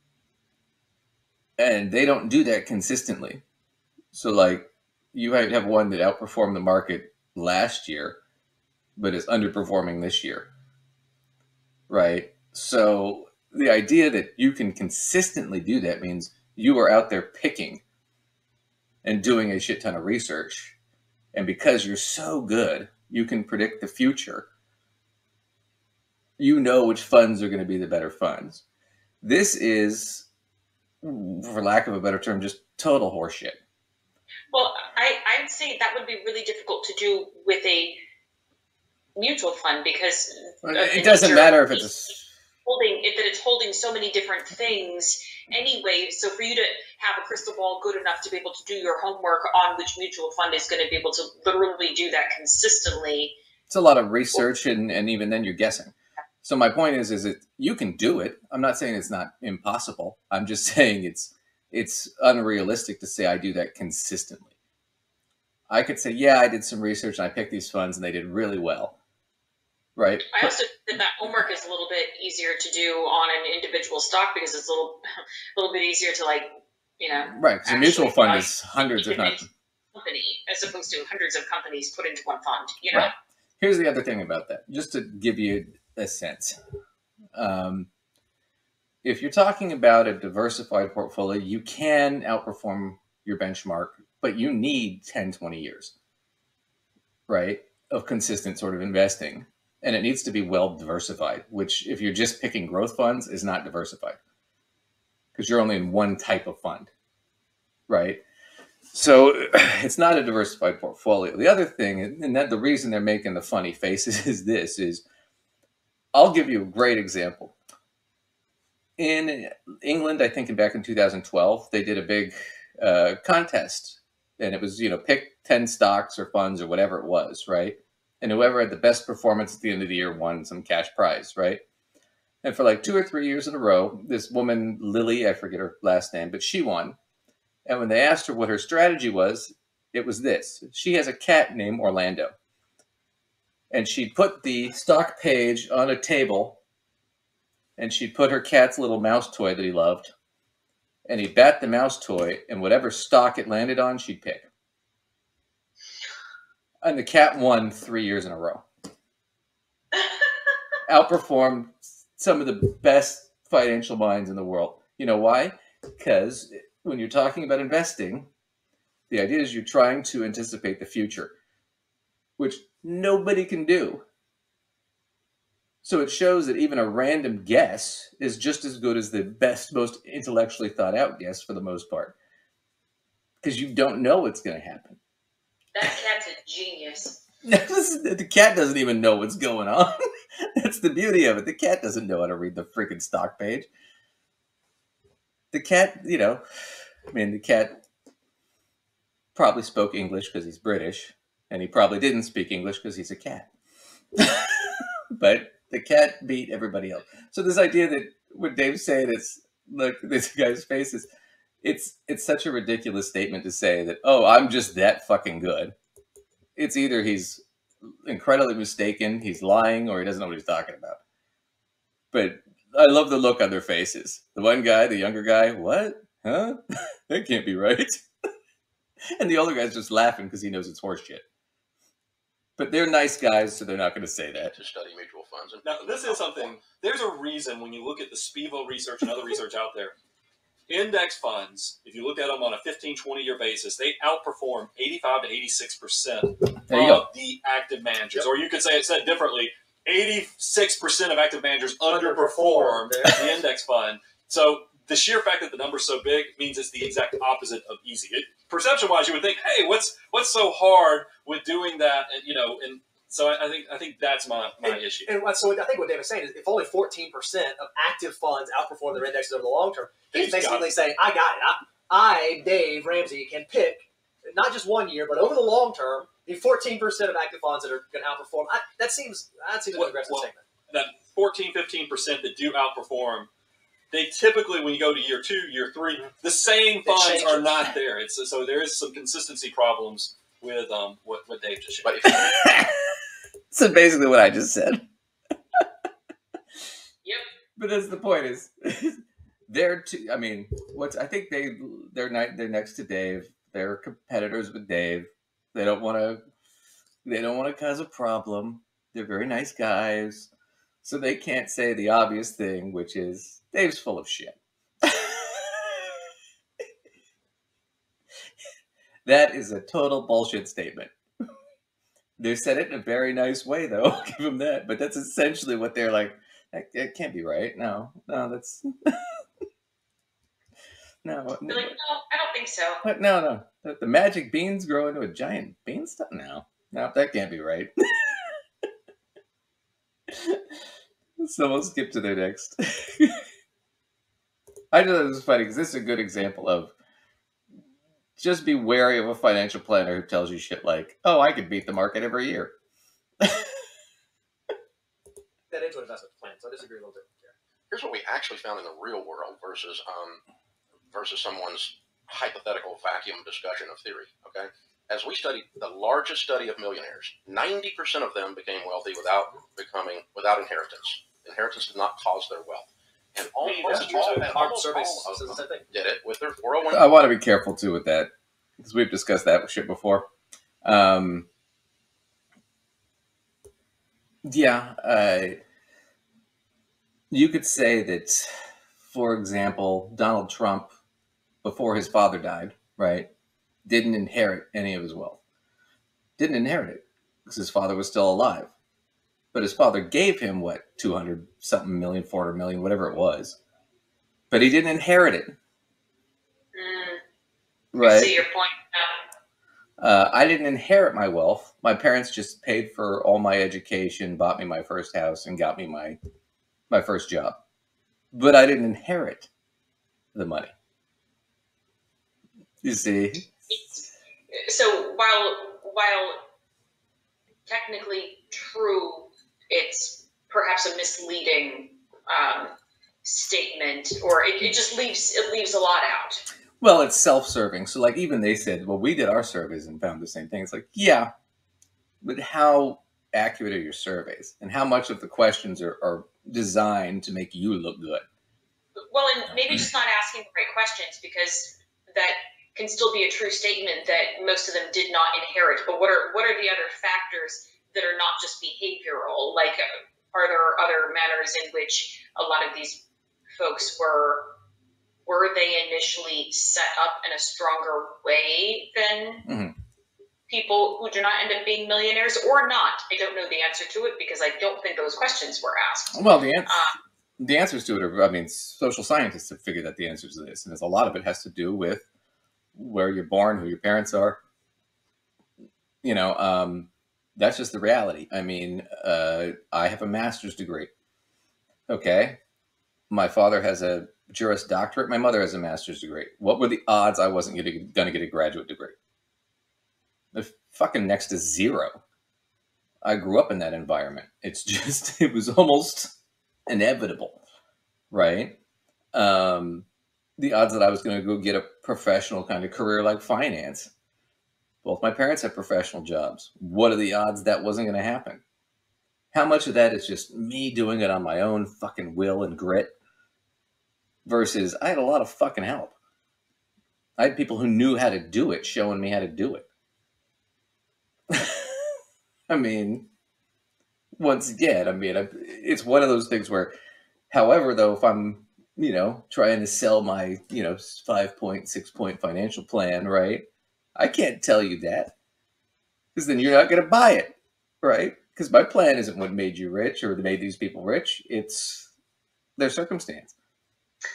Speaker 2: And they don't do that consistently. So like you might have one that outperformed the market last year, but is underperforming this year. Right? So the idea that you can consistently do that means you are out there picking and doing a shit ton of research. And because you're so good, you can predict the future. You know which funds are going to be the better funds. This is, for lack of a better term, just total horseshit.
Speaker 1: Well, I'd say that would be really difficult to do with a mutual fund because
Speaker 2: it doesn't matter if it's
Speaker 1: holding so many different things anyway. So for you to have a crystal ball good enough to be able to do your homework on which mutual fund is going to be able to literally do that consistently,
Speaker 2: it's a lot of research, and even then you're guessing. So my point is that you can do it. I'm not saying it's not impossible. I'm just saying it's unrealistic to say I do that consistently. I could say, yeah, I did some research and I picked these funds and they did really well. right?
Speaker 1: I also think that homework is a little bit easier to do on an individual stock because it's a little bit easier to
Speaker 2: Right, because a mutual fund is hundreds, if not
Speaker 1: company, as opposed to hundreds of companies put into one fund.
Speaker 2: right. Here's the other thing about that, just to give you a sense. If you're talking about a diversified portfolio, you can outperform your benchmark, but you need 10, 20 years, right, of consistent sort of investing. And it needs to be well diversified, which if you're just picking growth funds is not diversified because you're only in one type of fund, right? So it's not a diversified portfolio. The other thing, and that the reason they're making the funny faces is I'll give you a great example. In England, I think back in 2012, they did a big contest, and it was, pick 10 stocks or funds or whatever it was, right? And whoever had the best performance at the end of the year won some cash prize, right? And for like 2 or 3 years in a row, this woman, Lily, I forget her last name, but she won. And when they asked her what her strategy was, it was this. She has a cat named Orlando. And she'd put the stock page on a table, and she'd put her cat's little mouse toy that he loved, and he'd bat the mouse toy, and whatever stock it landed on, she'd pick. And the cat won 3 years in a row. Outperformed some of the best financial minds in the world. You know why? Because when you're talking about investing, the idea is you're trying to anticipate the future, which nobody can do. So it shows that even a random guess is just as good as the best, most intellectually thought out guess for the most part. Because you don't know what's going to happen.
Speaker 1: That cat's a genius.
Speaker 2: The cat doesn't even know what's going on. That's the beauty of it. The cat doesn't know how to read the freaking stock page. The cat, the cat probably spoke English because he's British, and he probably didn't speak English because he's a cat. But the cat beat everybody else. So this idea that what Dave's saying is, look, this guy's face is, it's such a ridiculous statement to say that, oh, I'm just that fucking good. It's either he's incredibly mistaken, he's lying, or he doesn't know what he's talking about. But I love the look on their faces. The one guy, the younger guy, what? Huh? That can't be right. And the older guy's just laughing because he knows it's horseshit. But they're nice guys, so they're not going to say that.
Speaker 3: To study mutual funds.
Speaker 7: Now, this is something, there's a reason when you look at the Spivo research and other research out there, index funds, if you look at them on a 15, 20-year basis, they outperform 85 to 86% of the active managers. Yep. Or you could say it said differently, 86% of active managers underperform the index fund. So the sheer fact that the number's so big means it's the exact opposite of easy. Perception-wise, you would think, hey, what's so hard with doing that? And so I think that's my issue.
Speaker 8: And so I think what Dave is saying is, if only 14% of active funds outperform their indexes over the long term, he's basically saying, I got it. I, Dave Ramsey, can pick not just 1 year, but over the long term, the 14% of active funds that are going to outperform. That seems an aggressive statement.
Speaker 7: That 14, 15% that do outperform, they typically, when you go to year 2, year 3, the same funds are not there. So there is some consistency problems with what Dave just shared.
Speaker 2: So basically what I just said.
Speaker 1: Yep.
Speaker 2: But that's the point is, they're two. I mean, I think they're next to Dave. They're competitors with Dave. They don't want to cause a problem. They're very nice guys, so they can't say the obvious thing, which is Dave's full of shit. That is a total bullshit statement. They said it in a very nice way, though. I'll give them that. But that's essentially what they're like. That can't be right. No, that's no.
Speaker 1: They're like, no, I don't think so.
Speaker 2: But no. The magic beans grow into a giant beanstalk. No, that can't be right. So we'll skip to their next. I just thought it was funny because this is a good example of just be wary of a financial planner who tells you shit like, "Oh, I could beat the market every year."
Speaker 8: That into an investment plan, so I disagree a little bit here.
Speaker 3: Here's what we actually found in the real world versus someone's hypothetical vacuum discussion of theory. Okay, as we studied the largest study of millionaires, 90% of them became wealthy without inheritance. Inheritance did not cause their wealth. And almost all of them did it with their 401k.
Speaker 2: I want to be careful too with that because we've discussed that shit before. You could say that, for example, Donald Trump, before his father died, right, didn't inherit any of his wealth. Didn't inherit it because his father was still alive. But his father gave him, 200-something million, 400 million, whatever it was. But he didn't inherit it. Right?
Speaker 1: I see your point.
Speaker 2: I didn't inherit my wealth. My parents just paid for all my education, bought me my first house, and got me my first job. But I didn't inherit the money. You see?
Speaker 1: So while technically true, it's perhaps a misleading statement, or it just leaves a lot out.
Speaker 2: Well, it's self-serving. So like even they said, well, we did our surveys and found the same thing. It's like, yeah, but how accurate are your surveys? And how much of the questions are designed to make you look good?
Speaker 1: Well, and maybe just not asking the right questions, because that can still be a true statement that most of them did not inherit. But what are the other factors that are not just behavioral? Like, are there other manners in which a lot of these folks were they initially set up in a stronger way than people who do not end up being millionaires, or not? I don't know the answer to it because I don't think those questions were asked.
Speaker 2: Well, the answers to it are, social scientists have figured out the answers to this, and a lot of it has to do with where you're born, who your parents are. That's just the reality. I have a master's degree. Okay. My father has a Juris Doctorate. My mother has a master's degree. What were the odds I wasn't going to get a graduate degree? They're fucking next to zero. I grew up in that environment. It was almost inevitable, right? The odds that I was going to go get a professional kind of career like finance. Both my parents had professional jobs. What are the odds that wasn't going to happen? How much of that is just me doing it on my own fucking will and grit versus I had a lot of fucking help. I had people who knew how to do it showing me how to do it. Once again, it's one of those things where, however, though, if I'm, trying to sell my, 5-point, 6-point financial plan, right? I can't tell you that because then you're not going to buy it, right? Because my plan isn't what made you rich or made these people rich. It's their circumstance.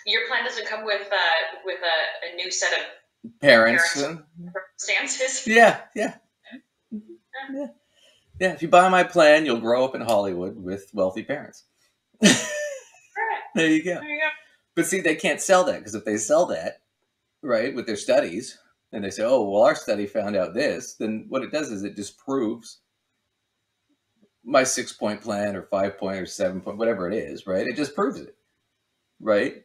Speaker 1: Your plan doesn't come with a new set of
Speaker 2: parents
Speaker 1: circumstances.
Speaker 2: Yeah. If you buy my plan, you'll grow up in Hollywood with wealthy parents. There you go. But see, they can't sell that because if they sell that, right, with their studies, and they say, oh, well, our study found out this, then what it does is it disproves my 6-point plan or 5-point or 7-point, whatever it is, right? It just proves it, right?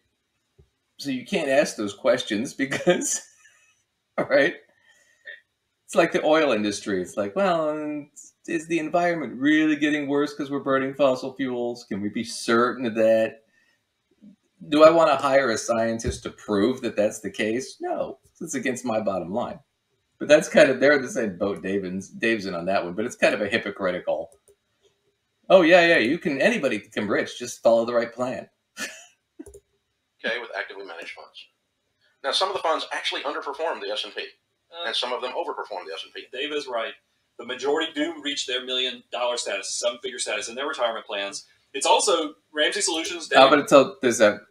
Speaker 2: So you can't ask those questions because, all right, it's like the oil industry. It's like, well, is the environment really getting worse because we're burning fossil fuels? Can we be certain of that? Do I want to hire a scientist to prove that that's the case? No, it's against my bottom line. But that's kind of, they're in the same boat Dave's in on that one, but it's kind of a hypocritical. Oh, yeah, anybody can become rich, just follow the right plan.
Speaker 3: Okay, with actively managed funds. Now, some of the funds actually underperform the S&P, and some of them overperform the S&P.
Speaker 9: Dave is right. The majority do reach their $1 million status, 7-figure status in their retirement plans. It's also Ramsey Solutions.
Speaker 2: I'm going to tell this out.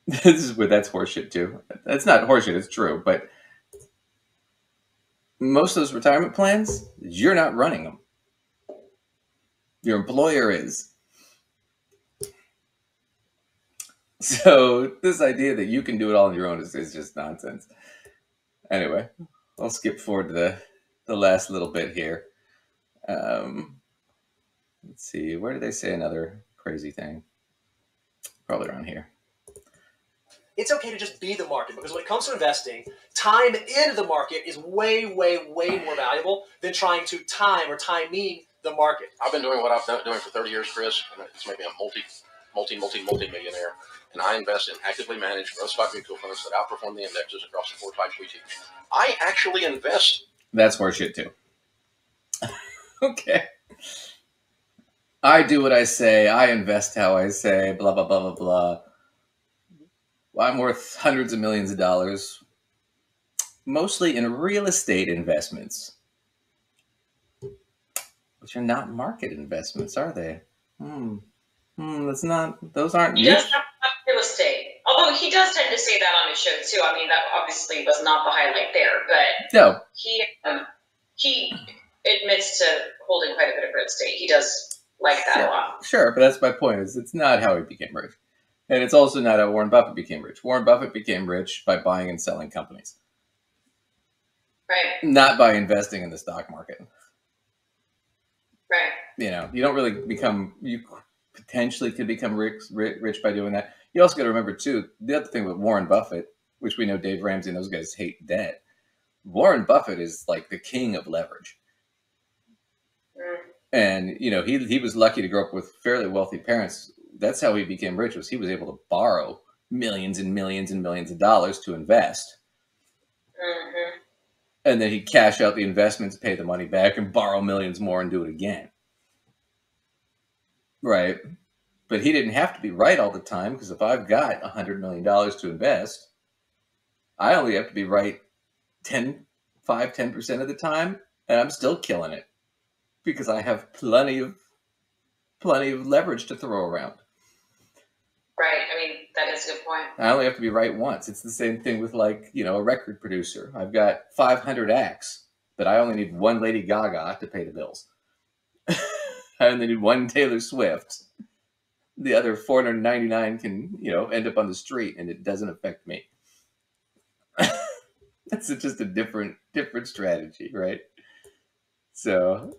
Speaker 2: That's horseshit too. That's not horseshit, it's true. But most of those retirement plans, you're not running them. Your employer is. So this idea that you can do it all on your own is just nonsense. Anyway, I'll skip forward to the last little bit here. Let's see. Where did they say another crazy thing? Probably around here.
Speaker 8: It's okay to just be the market, because when it comes to investing, time in the market is way, way, way more valuable than trying to time or timing the market.
Speaker 3: I've been doing what I've been doing for 30 years, Chris, and it's made me a multi-millionaire. And I invest in actively managed growth stock mutual funds that outperform the indexes across the 4 types we teach. I actually invest.
Speaker 2: That's horseshit too. Okay. I do what I say. I invest how I say. Blah, blah, blah, blah, blah. I'm worth hundreds of millions of dollars, mostly in real estate investments, which are not market investments, are they? That's not. Those aren't.
Speaker 1: He does have real estate, although he does tend to say that on his show too. I mean, that obviously was not the highlight there, but
Speaker 2: no.
Speaker 1: He admits to holding quite a bit of real estate. He does like that a lot.
Speaker 2: Sure, but that's my point. Is it's not how he became rich, and it's also not how Warren Buffett became rich. Warren Buffett became rich by buying and selling companies,
Speaker 1: right?
Speaker 2: Not by investing in the stock market.
Speaker 1: Right.
Speaker 2: You know, you don't really become. You potentially could become rich by doing that. You also got to remember too, the other thing with Warren Buffett, which we know Dave Ramsey and those guys hate debt. Warren Buffett is like the king of leverage. And, you know, he was lucky to grow up with fairly wealthy parents. That's how he became rich, was he was able to borrow millions and millions and millions of dollars to invest.
Speaker 1: Mm-hmm.
Speaker 2: And then he'd cash out the investments, pay the money back, and borrow millions more and do it again. Right. But he didn't have to be right all the time, because if I've got $100 million to invest, I only have to be right 10% of the time, and I'm still killing it because I have plenty of leverage to throw around.
Speaker 1: Right. I mean, that is a good point.
Speaker 2: I only have to be right once. It's the same thing with, like, you know, a record producer. I've got 500 acts, but I only need one Lady Gaga to pay the bills. I only need one Taylor Swift. The other 499 can, you know, end up on the street, and it doesn't affect me. That's just a different strategy, right? So,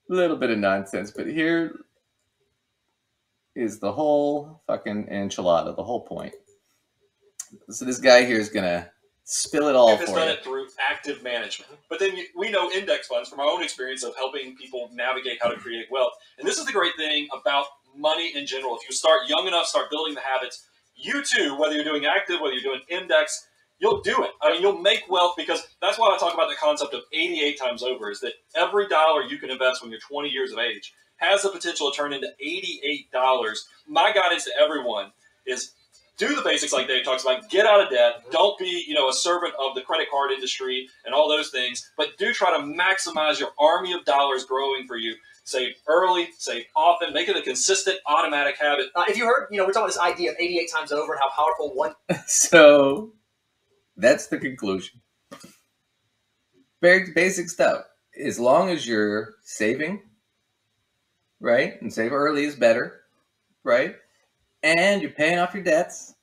Speaker 2: a little bit of nonsense, but here is the whole fucking enchilada, the whole point. So this guy here is going to spill it all for you.
Speaker 9: Has done it through active management. But then we know index funds from our own experience of helping people navigate how to create wealth. And this is the great thing about money in general. If you start young enough, start building the habits, you too, whether you're doing active, whether you're doing index, you'll do it. I mean, you'll make wealth, because that's why I talk about the concept of 88 times over, is that every dollar you can invest when you're 20 years of age has the potential to turn into $88. My guidance to everyone is do the basics like Dave talks about. Get out of debt. Don't be, a servant of the credit card industry and all those things, but do try to maximize your army of dollars growing for you. Save early, save often, make it a consistent, automatic habit.
Speaker 8: If you heard, we're talking about this idea of 88 times over and how powerful one.
Speaker 2: So that's the conclusion. Very basic stuff. As long as you're saving, right? And save early is better, right? And you're paying off your debts,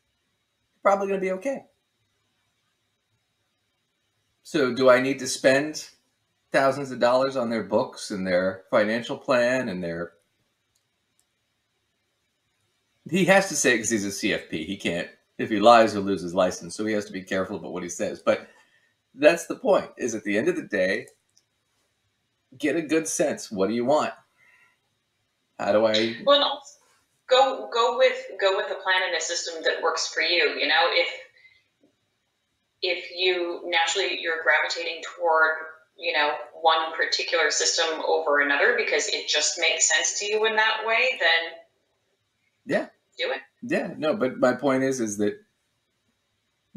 Speaker 2: you're probably going to be okay. So do I need to spend thousands of dollars on their books and their financial plan and their... He has to say it because he's a CFP. He can't. If he lies, he'll lose his license. So he has to be careful about what he says. But that's the point, is at the end of the day, get a good sense. What do you want? How do I...
Speaker 1: Well, go with a plan and a system that works for you. If you naturally you're gravitating toward one particular system over another because it just makes sense to you in that way, then
Speaker 2: yeah,
Speaker 1: do it.
Speaker 2: Yeah, no, but my point is that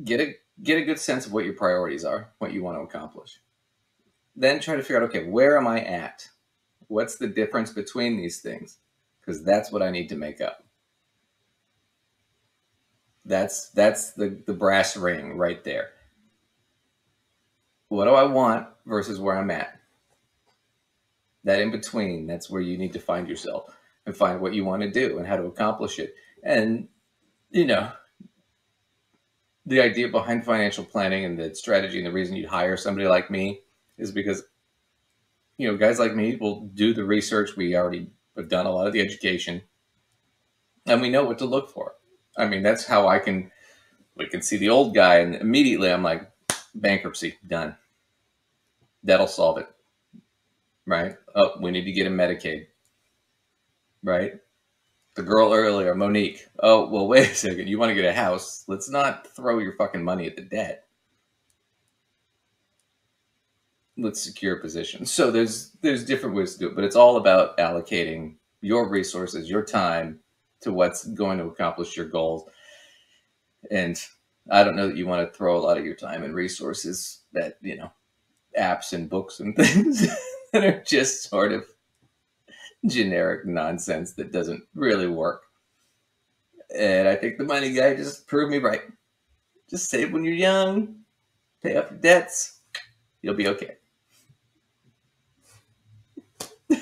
Speaker 2: get a good sense of what your priorities are, what you want to accomplish. Then try to figure out, okay, where am I at? What's the difference between these things? Because that's what I need to make up. That's the brass ring right there. What do I want versus where I'm at? That in between, that's where you need to find yourself and find what you want to do and how to accomplish it. And, the idea behind financial planning and the strategy and the reason you'd hire somebody like me is because, guys like me will do the research. We already have done a lot of the education and we know what to look for. I mean, that's how we can see the old guy and immediately I'm like, Bankruptcy, done. That'll solve it. Right? Oh, we need to get him Medicaid. Right? The girl earlier, Monique. Oh, well, wait a second. You want to get a house? Let's not throw your fucking money at the debt. Let's secure a position. So there's different ways to do it, but it's all about allocating your resources, your time to what's going to accomplish your goals. And I don't know that you want to throw a lot of your time and resources at, apps and books and things that are just sort of generic nonsense that doesn't really work. And I think the money guy just proved me right. Just save when you're young, pay off your debts, you'll be okay.
Speaker 1: There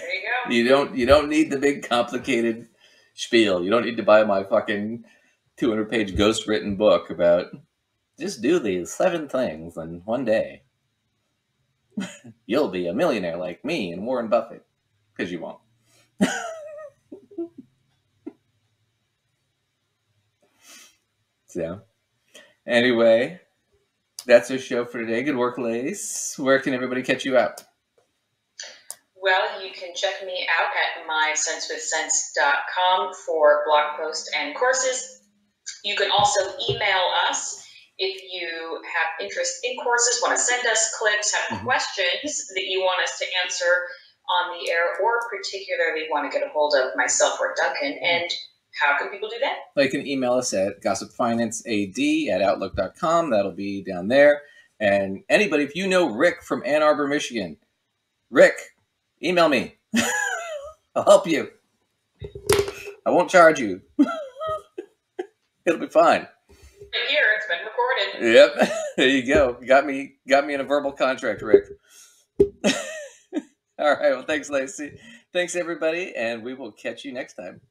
Speaker 1: you
Speaker 2: go. You don't need the big complicated spiel. You don't need to buy my fucking 200-page ghost-written book about just do these 7 things and one day you'll be a millionaire like me and Warren Buffett. Because you won't. So, anyway, that's our show for today. Good work, Lace. Where can everybody catch you out?
Speaker 1: Well, you can check me out at mysensewithsense.com for blog posts and courses. You can also email us if you have interest in courses, want to send us clips, have questions that you want us to answer on the air, or particularly want to get a hold of myself or Duncan. And how can people do that?
Speaker 2: They can email us at gossipfinancead@outlook.com. That'll be down there. And anybody, if you know Rick from Ann Arbor, Michigan, Rick, email me. I'll help you. I won't charge you. It'll be fine.
Speaker 1: Here, it's been recorded.
Speaker 2: Yep. There you go. Got me in a verbal contract, Rick. All right. Well, thanks, Lacey. Thanks, everybody. And we will catch you next time.